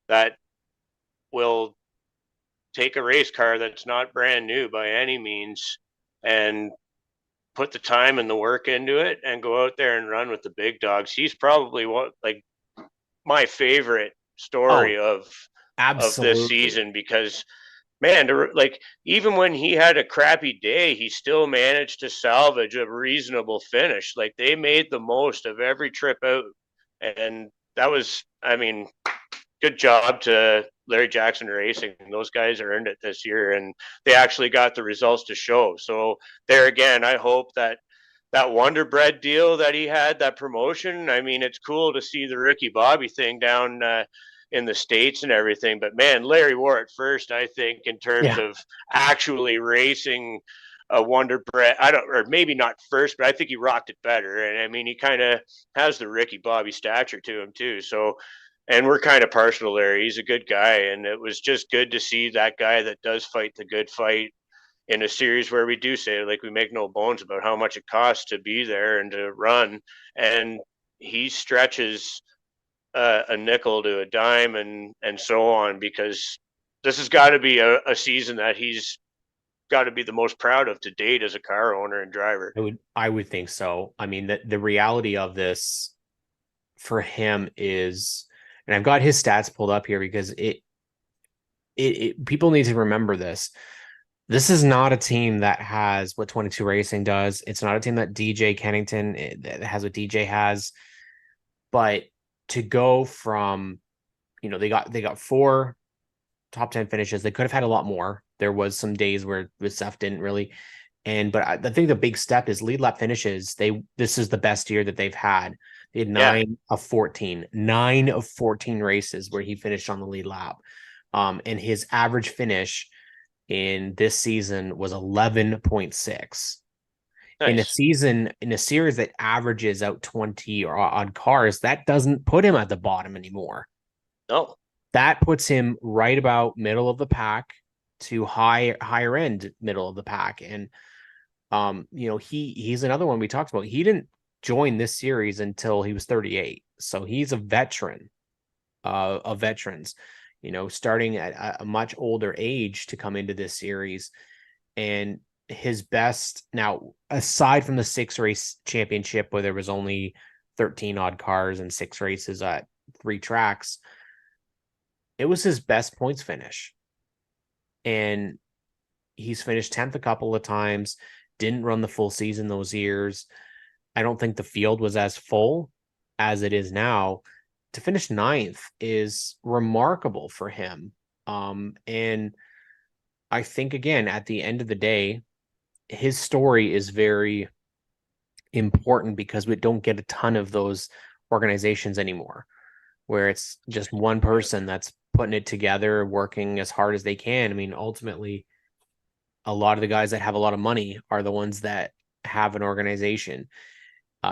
that will take a race car that's not brand new by any means and put the time and the work into it and go out there and run with the big dogs. He's probably what like my favorite Oh, story of this absolutely. season, because man, like even when he had a crappy day, he still managed to salvage a reasonable finish. Like they made the most of every trip out, and that was, I mean, good job to Larry Jackson Racing. Those guys earned it this year, and they actually got the results to show. So there again, I hope that that Wonder Bread deal that he had, that promotion. I mean, it's cool to see the Ricky Bobby thing down in the States and everything. But man, Larry wore it first, I think, in terms Yeah. of actually racing a Wonder Bread. I don't, or maybe not first, but I think he rocked it better. And I mean, he kind of has the Ricky Bobby stature to him too. So, and we're kind of partial to Larry. He's a good guy, and it was just good to see that guy that does fight the good fight in a series where we do say, like, we make no bones about how much it costs to be there and to run, and he stretches a nickel to a dime and so on, because this has got to be a season that he's got to be the most proud of to date as a car owner and driver. I would think so. I mean, the reality of this for him is, and I've got his stats pulled up here because it people need to remember this. This is not a team that has what 22 Racing does. It's not a team that DJ Kennington that has what DJ has. But to go from, they got four top 10 finishes. They could have had a lot more. There was some days where the stuff didn't really. But I think the big step is lead lap finishes. This is the best year that they've had. He had Yeah. 9 of 14 races where he finished on the lead lap. And his average finish in this season was 11.6. Nice. In a series that averages out 20 or odd cars, that doesn't put him at the bottom anymore. No. That puts him right about middle of the pack to higher end middle of the pack. And he's another one we talked about. He didn't join this series until he was 38. So he's a veteran of veterans, starting at a much older age to come into this series. And his best now, aside from the 6-race championship where there was only 13 odd cars and 6 races at 3 tracks, it was his best points finish. And he's finished 10th a couple of times, didn't run the full season those years. I don't think the field was as full as it is now. To finish 9th is remarkable for him. And I think, again, at the end of the day, his story is very important because we don't get a ton of those organizations anymore, where it's just one person that's putting it together, working as hard as they can. I mean, ultimately, a lot of the guys that have a lot of money are the ones that have an organization.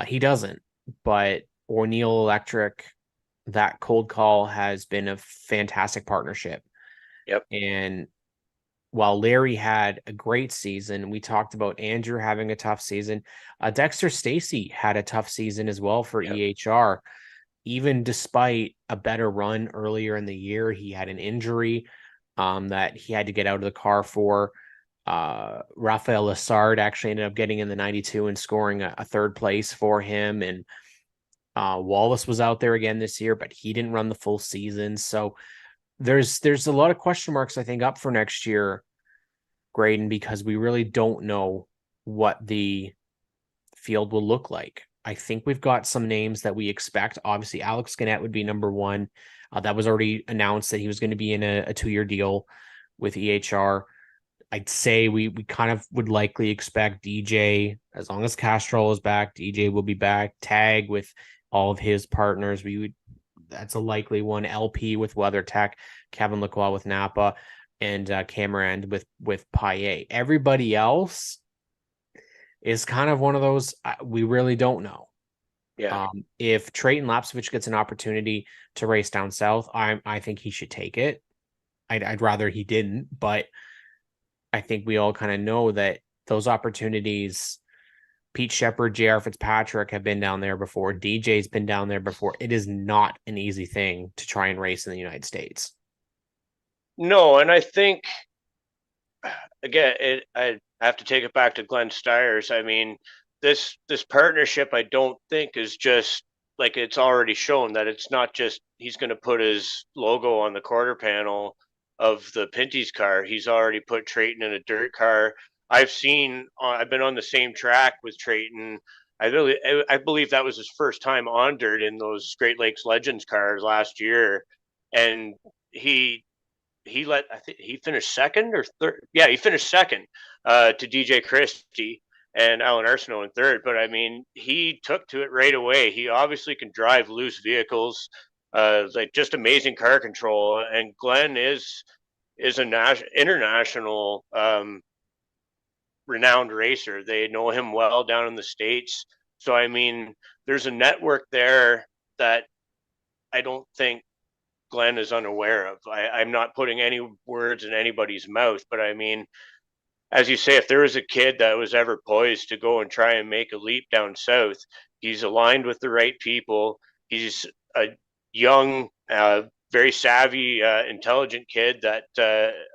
He doesn't, but O'Neill Electric, that cold call has been a fantastic partnership. Yep. And while Larry had a great season, we talked about Andrew having a tough season. Dexter Stacy had a tough season as well for Yep. EHR. Even despite a better run earlier in the year, he had an injury that he had to get out of the car for. Rafael Lassard actually ended up getting in the 92 and scoring a 3rd place for him. And Wallace was out there again this year, but he didn't run the full season. So there's a lot of question marks, I think, up for next year, Graydon, because we really don't know what the field will look like. I think we've got some names that we expect. Obviously, Alex Gannett would be number one. That was already announced that he was going to be in a 2-year deal with EHR. I'd say we kind of would likely expect DJ, as long as Castrol is back, DJ will be back. Tag with all of his partners. That's a likely one. LP with WeatherTech, Kevin Lacroix with Napa, and Cameron with Paillet. Everybody else is kind of one of those we really don't know. Yeah. If Trayton Lapsovich gets an opportunity to race down south, I think he should take it. I'd rather he didn't, but I think we all kind of know that those opportunities, Pete Shepard, JR Fitzpatrick have been down there before. DJ's been down there before. It is not an easy thing to try and race in the United States. No, and I think again, I have to take it back to Glenn Stires. I mean, this partnership, I don't think is just like it's already shown that it's not just he's going to put his logo on the quarter panel of the Pinty's car. He's already put Trayton in a dirt car. I've been on the same track with Trayton. I believe that was his first time on dirt in those Great Lakes Legends cars last year, and he I think he finished second or third. Yeah, he finished second to DJ Christie and Alan Arsenault in third. But I mean, he took to it right away. He obviously can drive loose vehicles, like just amazing car control. And Glenn is an international renowned racer. They know him well down in the States. So I mean, there's a network there that I don't think Glenn is unaware of. I'm not putting any words in anybody's mouth, but I mean, as you say, if there was a kid that was ever poised to go and try and make a leap down south, he's aligned with the right people. He's a young, very savvy, intelligent kid that,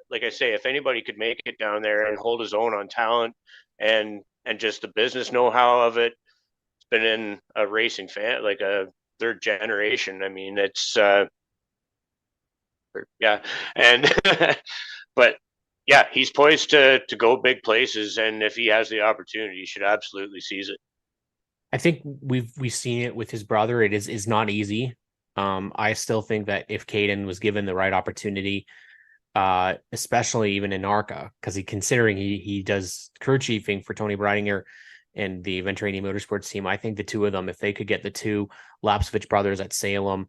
like I say, if anybody could make it down there and hold his own on talent and just the business know-how of it, it's been in a racing fan, like a 3rd generation. I mean, it's yeah, and but yeah, he's poised to go big places, and if he has the opportunity, he should absolutely seize it. I think we've seen it with his brother. It is not easy. I still think that if Caden was given the right opportunity, especially even in ARCA, because considering he does crew chiefing for Tony Breidinger and the Venturini Motorsports team. I think the two of them, if they could get the two Lapsovich brothers at Salem,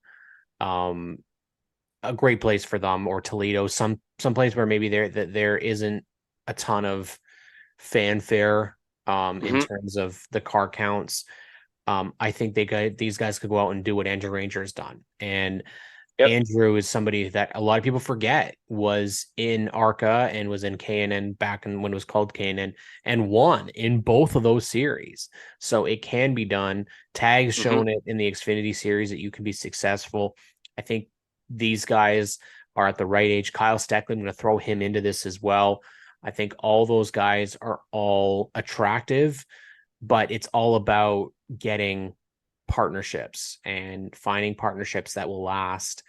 a great place for them, or Toledo, some place where maybe there isn't a ton of fanfare in Hmm. terms of the car counts. I think these guys could go out and do what Andrew Ranger has done. And Yep. Andrew is somebody that a lot of people forget was in ARCA and was in K&N back in when it was called K&N and won in both of those series. So it can be done. Tag's Hmm. shown it in the Xfinity series that you can be successful. I think these guys are at the right age. Kyle Stecklin, I'm going to throw him into this as well. I think all those guys are all attractive, but it's all about getting partnerships and finding partnerships that will last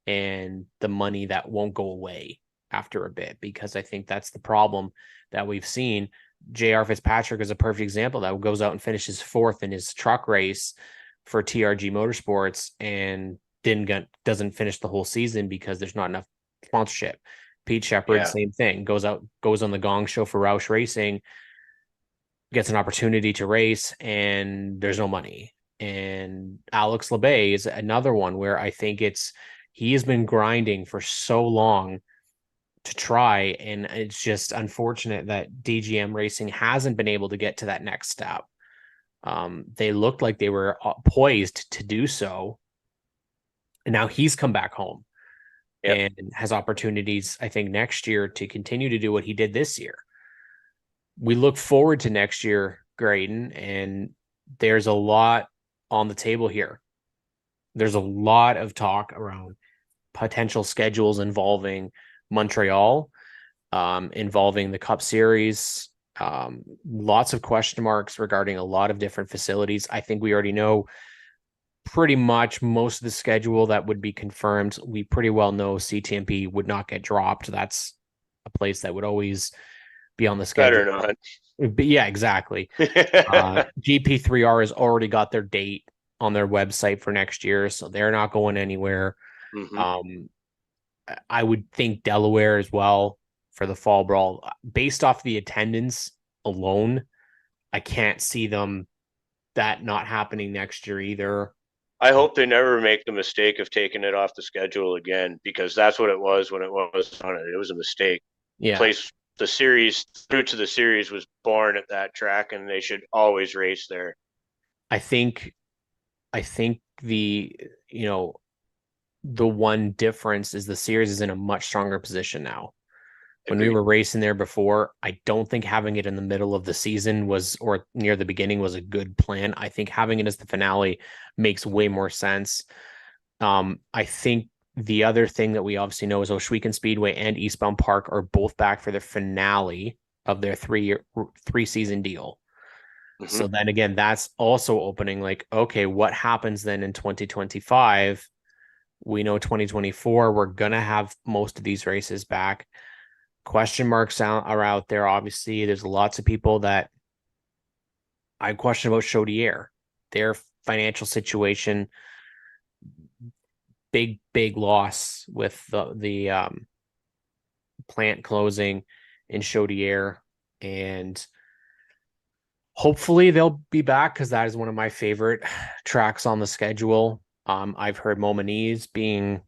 and the money that won't go away after a bit, because I think that's the problem that we've seen. JR Fitzpatrick is a perfect example that goes out and finishes fourth in his truck race for TRG Motorsports and doesn't finish the whole season because there's not enough sponsorship. Pete Shepard, Yeah. same thing, goes on the Gong Show for Roush Racing, gets an opportunity to race, and there's no money. And Alex Labbe is another one where I think he has been grinding for so long to try, and it's just unfortunate that DGM Racing hasn't been able to get to that next step. They looked like they were poised to do so, and now he's come back home Yep. and has opportunities, I think, next year to continue to do what he did this year. We look forward to next year, Graydon, and there's a lot on the table here. There's a lot of talk around potential schedules involving Montreal, involving the Cup Series. Lots of question marks regarding a lot of different facilities. I think we already know pretty much most of the schedule that would be confirmed. We pretty well know CTMP would not get dropped. That's a place that would always be on the schedule. Better not. But yeah, exactly. GP3R has already got their date on their website for next year, so they're not going anywhere. Hmm. Um, I would think Delaware as well for the fall brawl. Based off the attendance alone, I can't see that not happening next year either. I hope they never make the mistake of taking it off the schedule again, because that's what it was when it was on it. It was a mistake. Yeah, Place the series through to the series was born at that track, and they should always race there. I think the the one difference is the series is in a much stronger position now. When we Agreed. were racing there before, I don't think having it in the middle of the season or near the beginning was a good plan. I think having it as the finale makes way more sense. I think the other thing that we obviously know is Oshwegan Speedway and Eastbound Park are both back for their finale of their 3-season deal. Hmm. So then again, that's also opening like, okay, what happens then in 2025? We know 2024, we're going to have most of these races back. Question marks are out there. Obviously, there's lots of people that I question about Chaudière, their financial situation, big loss with the plant closing in Chaudière, and hopefully they'll be back because that is one of my favorite tracks on the schedule. I've heard Montmagny being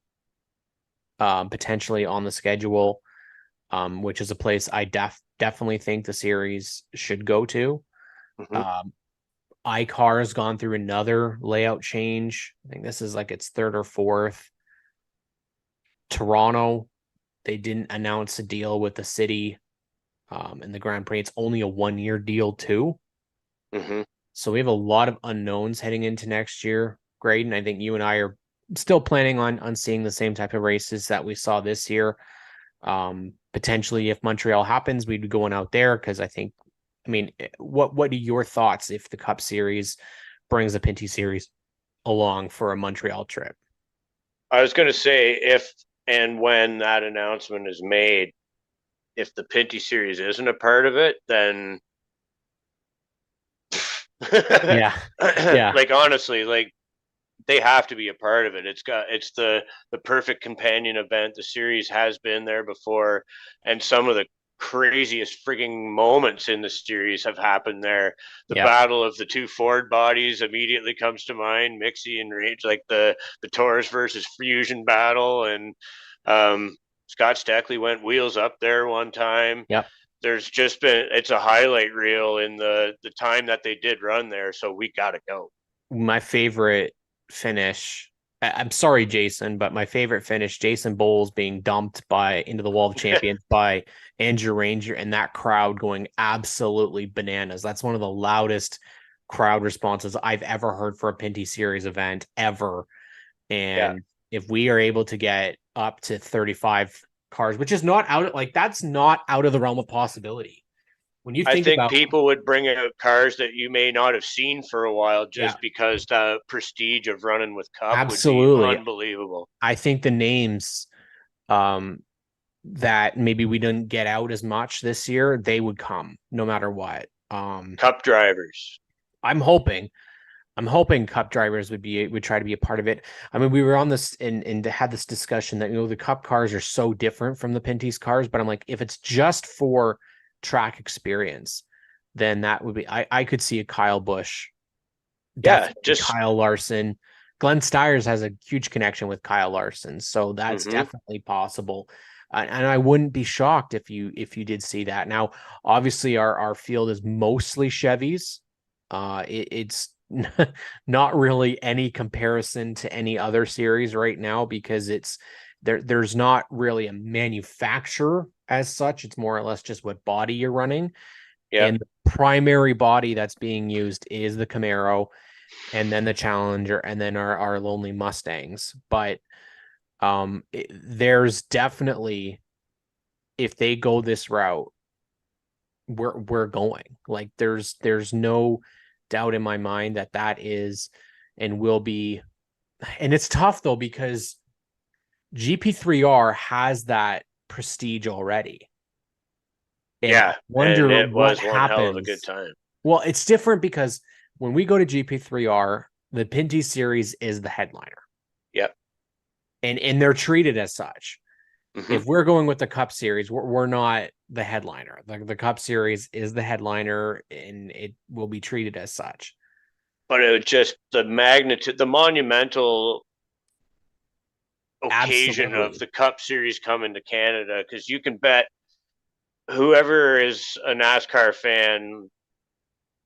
potentially on the schedule, which is a place I definitely think the series should go to. Hmm. Um, iCar has gone through another layout change. I think this is like its third or fourth. Toronto, they didn't announce a deal with the city in the Grand Prix. It's only a 1-year deal too. Hmm. So we have a lot of unknowns heading into next year. Graydon, I think you and I are still planning on seeing the same type of races that we saw this year. Potentially, if Montreal happens, we'd be going out there because I mean, what are your thoughts if the Cup Series brings the Pinty Series along for a Montreal trip? I was going to say, if and when that announcement is made, if the Pinty series isn't a part of it, then Yeah, yeah. like honestly, like they have to be a part of it. It's the perfect companion event. The series has been there before, and some of the craziest frigging moments in the series have happened there. The Yeah. battle of the two Ford bodies immediately comes to mind. Mixie and Rage, like the Taurus versus Fusion battle, and Scott Steckley went wheels up there one time. Yep. There's just been, it's a highlight reel in the time that they did run there. So we got to go. My favorite finish. I'm sorry, Jason, but my favorite finish, Jason Bowles being dumped by into the wall of champions by Andrew Ranger, and that crowd going absolutely bananas. That's one of the loudest crowd responses I've ever heard for a Pinty Series event ever. And if we are able to get up to 35 cars, which is not out, like that's not out of the realm of possibility. When you I think think about, people would bring out cars that you may not have seen for a while yeah, just because the prestige of running with Cup would be absolutely. unbelievable. I think the names um, that maybe we didn't get out as much this year, they would come no matter what. Cup drivers. I'm hoping Cup drivers would try to be a part of it. I mean, we were on this and had this discussion that the Cup cars are so different from the Pinty's cars, but I'm like, if it's just for track experience, then that would be I could see a Kyle Busch, definitely Just Kyle Larson. Glenn Stiers has a huge connection with Kyle Larson, so that's definitely possible. And I wouldn't be shocked if you did see that. Now, obviously, our field is mostly Chevys. It's not really any comparison to any other series right now because there's not really a manufacturer as such. It's more or less just what body you're running. And the primary body that's being used is the Camaro, and then the Challenger, and then our lonely Mustangs. But there's definitely, if they go this route, we're going. Like there's no doubt in my mind that is and will be. And it's tough though because GP3R has that prestige already. And I wonder and it what was one happens. hell of a good time. Well, it's different because when we go to GP3R, the Pinty Series is the headliner. Yep. And they're treated as such. If we're going with the Cup Series, we're not the headliner. The Cup Series is the headliner, and it will be treated as such. But it was just the magnitude, the monumental occasion of the Cup Series coming to Canada, because you can bet whoever is a NASCAR fan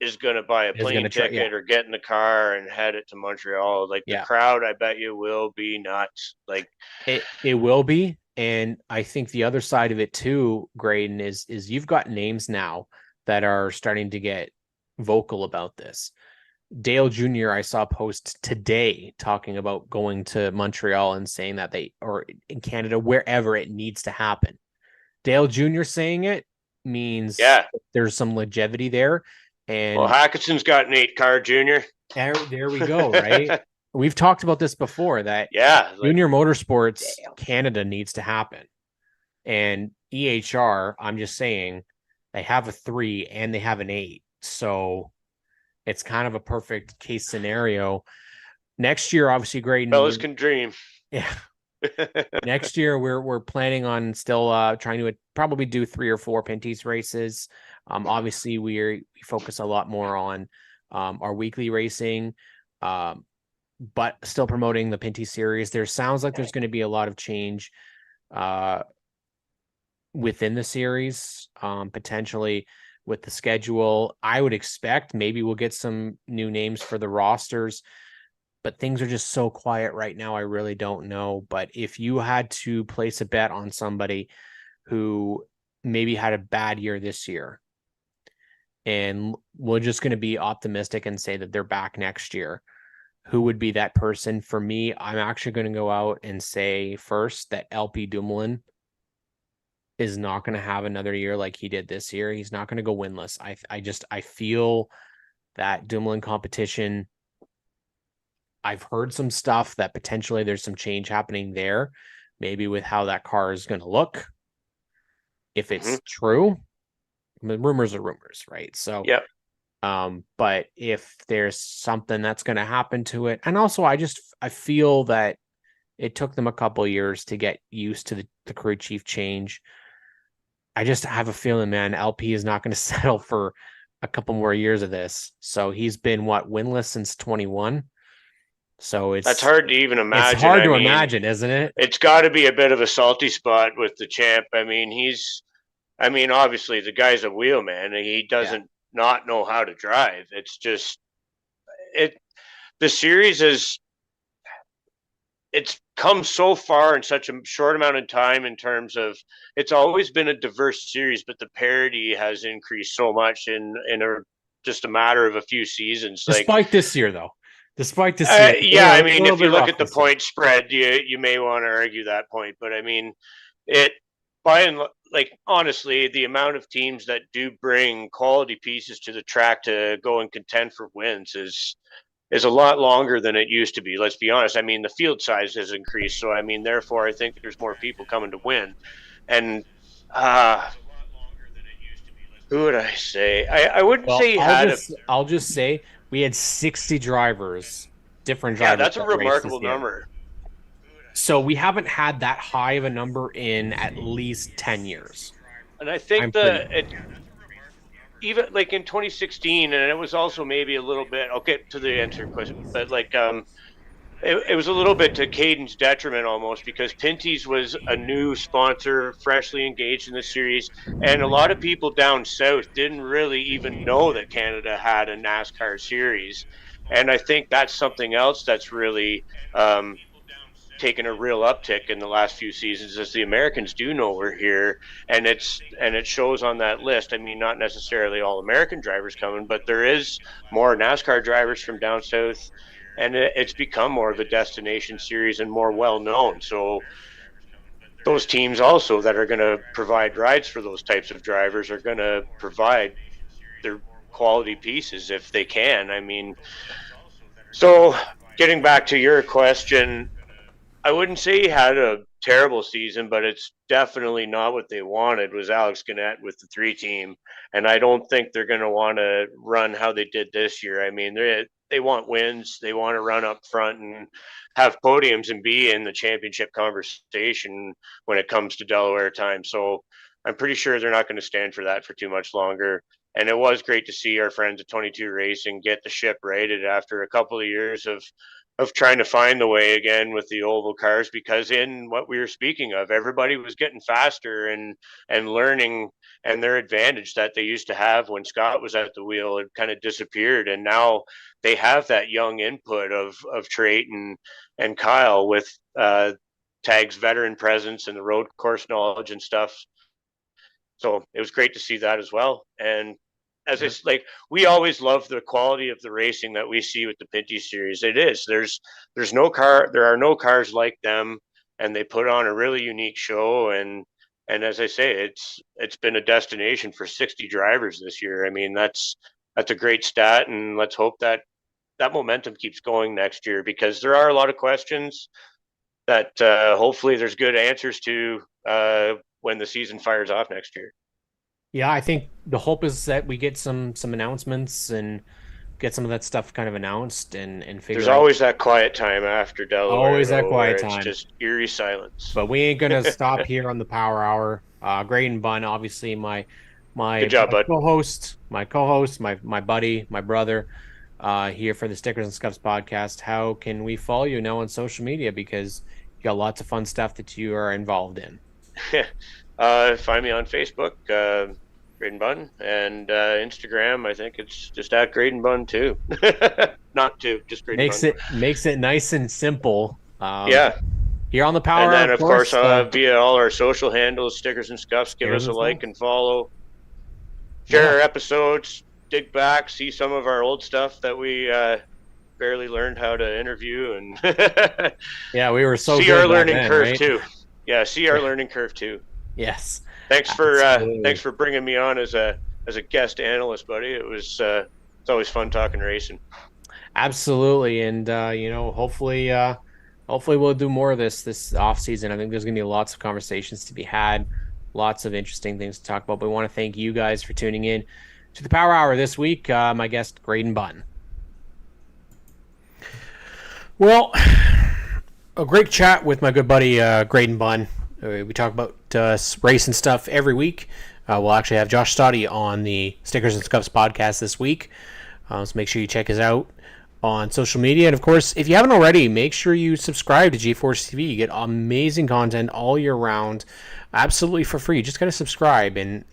is going to buy a plane ticket or get in the car and head it to Montreal. Like the crowd, I bet you will be nuts. Like it will be. And I think the other side of it too, Graydon, is you've got names now that are starting to get vocal about this. Dale Jr. I saw post today talking about going to Montreal and saying that or in Canada, wherever it needs to happen. Dale Jr. saying it means there's some longevity there. And well, Hackison's got an 8-car junior. There we go, right? We've talked about this before that Junior Motorsports Canada needs to happen. And EHR, I'm just saying, they have a 3 and they have an 8. So it's kind of a perfect case scenario. Next year, obviously, Graydon. Fellas can dream. Yeah. Next year, we're planning on still trying to probably do 3 or 4 Pinty's races. Obviously, we focus a lot more on our weekly racing, but still promoting the Pinty Series. There sounds like there's going to be a lot of change within the series, potentially with the schedule. I would expect maybe we'll get some new names for the rosters, but things are just so quiet right now. I really don't know. But if you had to place a bet on somebody who maybe had a bad year this year, and we're just going to be optimistic and say that they're back next year, who would be that person? For me, I'm actually going to go out and say first that LP Dumoulin is not going to have another year like he did this year. He's not going to go winless. I feel that Dumoulin competition, I've heard some stuff that potentially there's some change happening there, maybe with how that car is going to look. If it's true, I mean, rumors are rumors, right? So, but if there's something that's going to happen to it, and also I feel that it took them a couple of years to get used to the crew chief change. I just have a feeling, man, LP is not going to settle for a couple more years of this. So he's been winless since 21. So That's hard to even it's imagine. hard to imagine, isn't it? It's got to be a bit of a salty spot with the champ. Obviously the guy's a wheelman and he doesn't not know how to drive. It's just the series it's come so far in such a short amount of time in terms of it's always been a diverse series, but the parity has increased so much in just a matter of a few seasons. Despite this year, though. Despite this year. If you look at the point spread, you may want to argue that point, but it by and honestly, the amount of teams that do bring quality pieces to the track to go and contend for wins is a lot longer than it used to be. Let's be honest. The field size has increased, so therefore, I think there's more people coming to win. And who would I say? I wouldn't say you I'll just say we had 60 drivers, different drivers. Yeah, that's a remarkable number. So we haven't had that high of a number in at least 10 years. And I think even in 2016, and it was also maybe a little bit, I'll get to the answer question, but it was a little bit to Caden's detriment almost, because Pinty's was a new sponsor, freshly engaged in the series, and a lot of people down south didn't really even know that Canada had a NASCAR series. And I think that's something else that's really taken a real uptick in the last few seasons, as the Americans do know we're here, and it shows on that list. Not necessarily all American drivers coming, but there is more NASCAR drivers from down south, and it's become more of a destination series and more well known. So those teams also that are going to provide rides for those types of drivers are going to provide their quality pieces if they can. So getting back to your question, I wouldn't say he had a terrible season, but it's definitely not what they wanted, was Alex Gannett with the 3 team. And I don't think they're going to want to run how they did this year. They want wins. They want to run up front and have podiums and be in the championship conversation when it comes to Delaware time. So I'm pretty sure they're not going to stand for that for too much longer. And it was great to see our friends at 22 Racing get the ship righted after a couple of years of trying to find the way again with the oval cars, because in what we were speaking of, everybody was getting faster and learning, and their advantage that they used to have when Scott was at the wheel had kind of disappeared. And now they have that young input of Trait and Kyle with Tag's veteran presence and the road course knowledge and stuff. So it was great to see that as well. And as it's we always love the quality of the racing that we see with the Pinty series. It is. There are no cars like them, and they put on a really unique show. And as I say, it's been a destination for 60 drivers this year. That's a great stat, and let's hope that momentum keeps going next year, because there are a lot of questions that hopefully there's good answers to when the season fires off next year. Yeah, I think the hope is that we get some announcements and get some of that stuff kind of announced and figure. There's always that quiet time after Delaware. Always that quiet time. It's just eerie silence. But we ain't gonna stop here on the Power Hour. Gren Bun, obviously my good job, bud. co-host, my buddy, my brother, here for the Stickers and Scuffs podcast. How can we follow you now on social media? Because you got lots of fun stuff that you are involved in. Find me on Facebook, Gren Bun, and Instagram. I think it's just at Gren Bun too. Not two, just Gren Bun. Makes it nice and simple. Yeah. Here on the Power. And then of course via all our social handles, Stickers and Scuffs. Give us a like and follow. Share our episodes. Dig back, see some of our old stuff that we barely learned how to interview, and yeah, we were so see our learning curve too. Yeah, see our learning curve too. Yes. Thanks for bringing me on as a guest analyst, buddy. It's always fun talking racing. Absolutely, and hopefully we'll do more of this off season. I think there's gonna be lots of conversations to be had, lots of interesting things to talk about. But we want to thank you guys for tuning in to the Power Hour this week. My guest, Gren Bun. Well, a great chat with my good buddy Gren Bun. We talk about race and stuff every week. We'll actually have Josh Stoddy on the Stickers and Scuffs podcast this week. So make sure you check us out on social media. And, of course, if you haven't already, make sure you subscribe to G-Force TV. You get amazing content all year round, absolutely for free. You just got to subscribe. And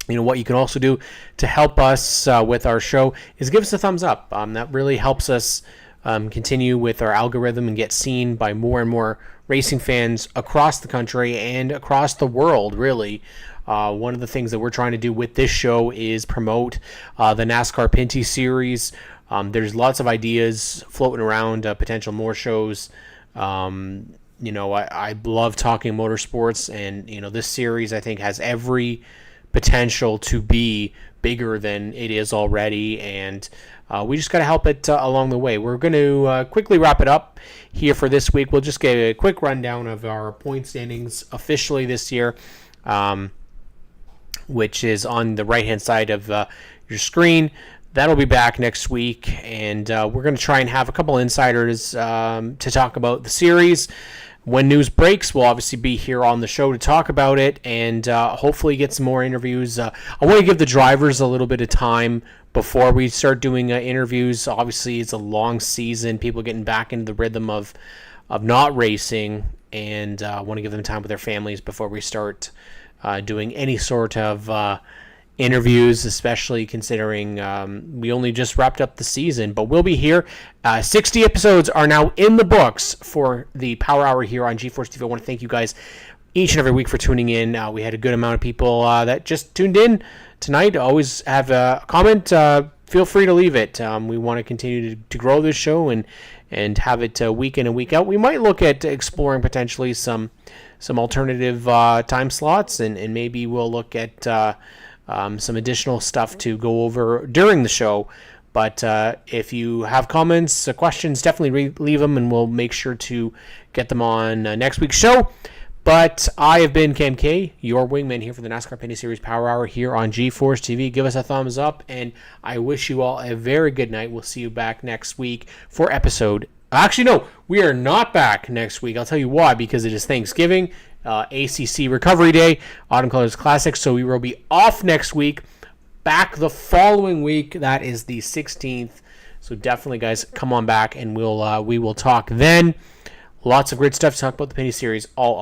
what you can also do to help us with our show is give us a thumbs up. That really helps us continue with our algorithm and get seen by more and more racing fans across the country and across the world, really. One of the things that we're trying to do with this show is promote the NASCAR Pinty series. There's lots of ideas floating around, potential more shows. I love talking motorsports, and this series I think has every potential to be bigger than it is already, and we just got to help it along the way. We're going to quickly wrap it up here for this week. We'll just give a quick rundown of our point standings officially this year, which is on the right-hand side of your screen. That'll be back next week, and we're going to try and have a couple insiders to talk about the series. When news breaks, we'll obviously be here on the show to talk about it and hopefully get some more interviews. I want to give the drivers a little bit of time before we start doing interviews. Obviously, it's a long season, people getting back into the rhythm of not racing, and I want to give them time with their families before we start doing any sort of interviews, especially considering we only just wrapped up the season, but we'll be here. 60 episodes are now in the books for the Power Hour here on G-Force TV. I want to thank you guys each and every week for tuning in. We had a good amount of people that just tuned in tonight. Always have a comment. Feel free to leave it. We want to continue to grow this show and have it week in and week out. We might look at exploring potentially some alternative time slots, and maybe we'll look at some additional stuff to go over during the show. But if you have comments, questions, definitely leave them, and we'll make sure to get them on next week's show. But I have been Cam K, your wingman here for the NASCAR Pinty Series Power Hour here on G-Force TV. Give us a thumbs up, and I wish you all a very good night. We'll see you back next week for episode... Actually, no, we are not back next week. I'll tell you why, because it is Thanksgiving, ACC Recovery Day, Autumn Colors Classic, so we will be off next week. Back the following week, that is the 16th. So definitely, guys, come on back, and we will talk then. Lots of great stuff to talk about the Pinty Series all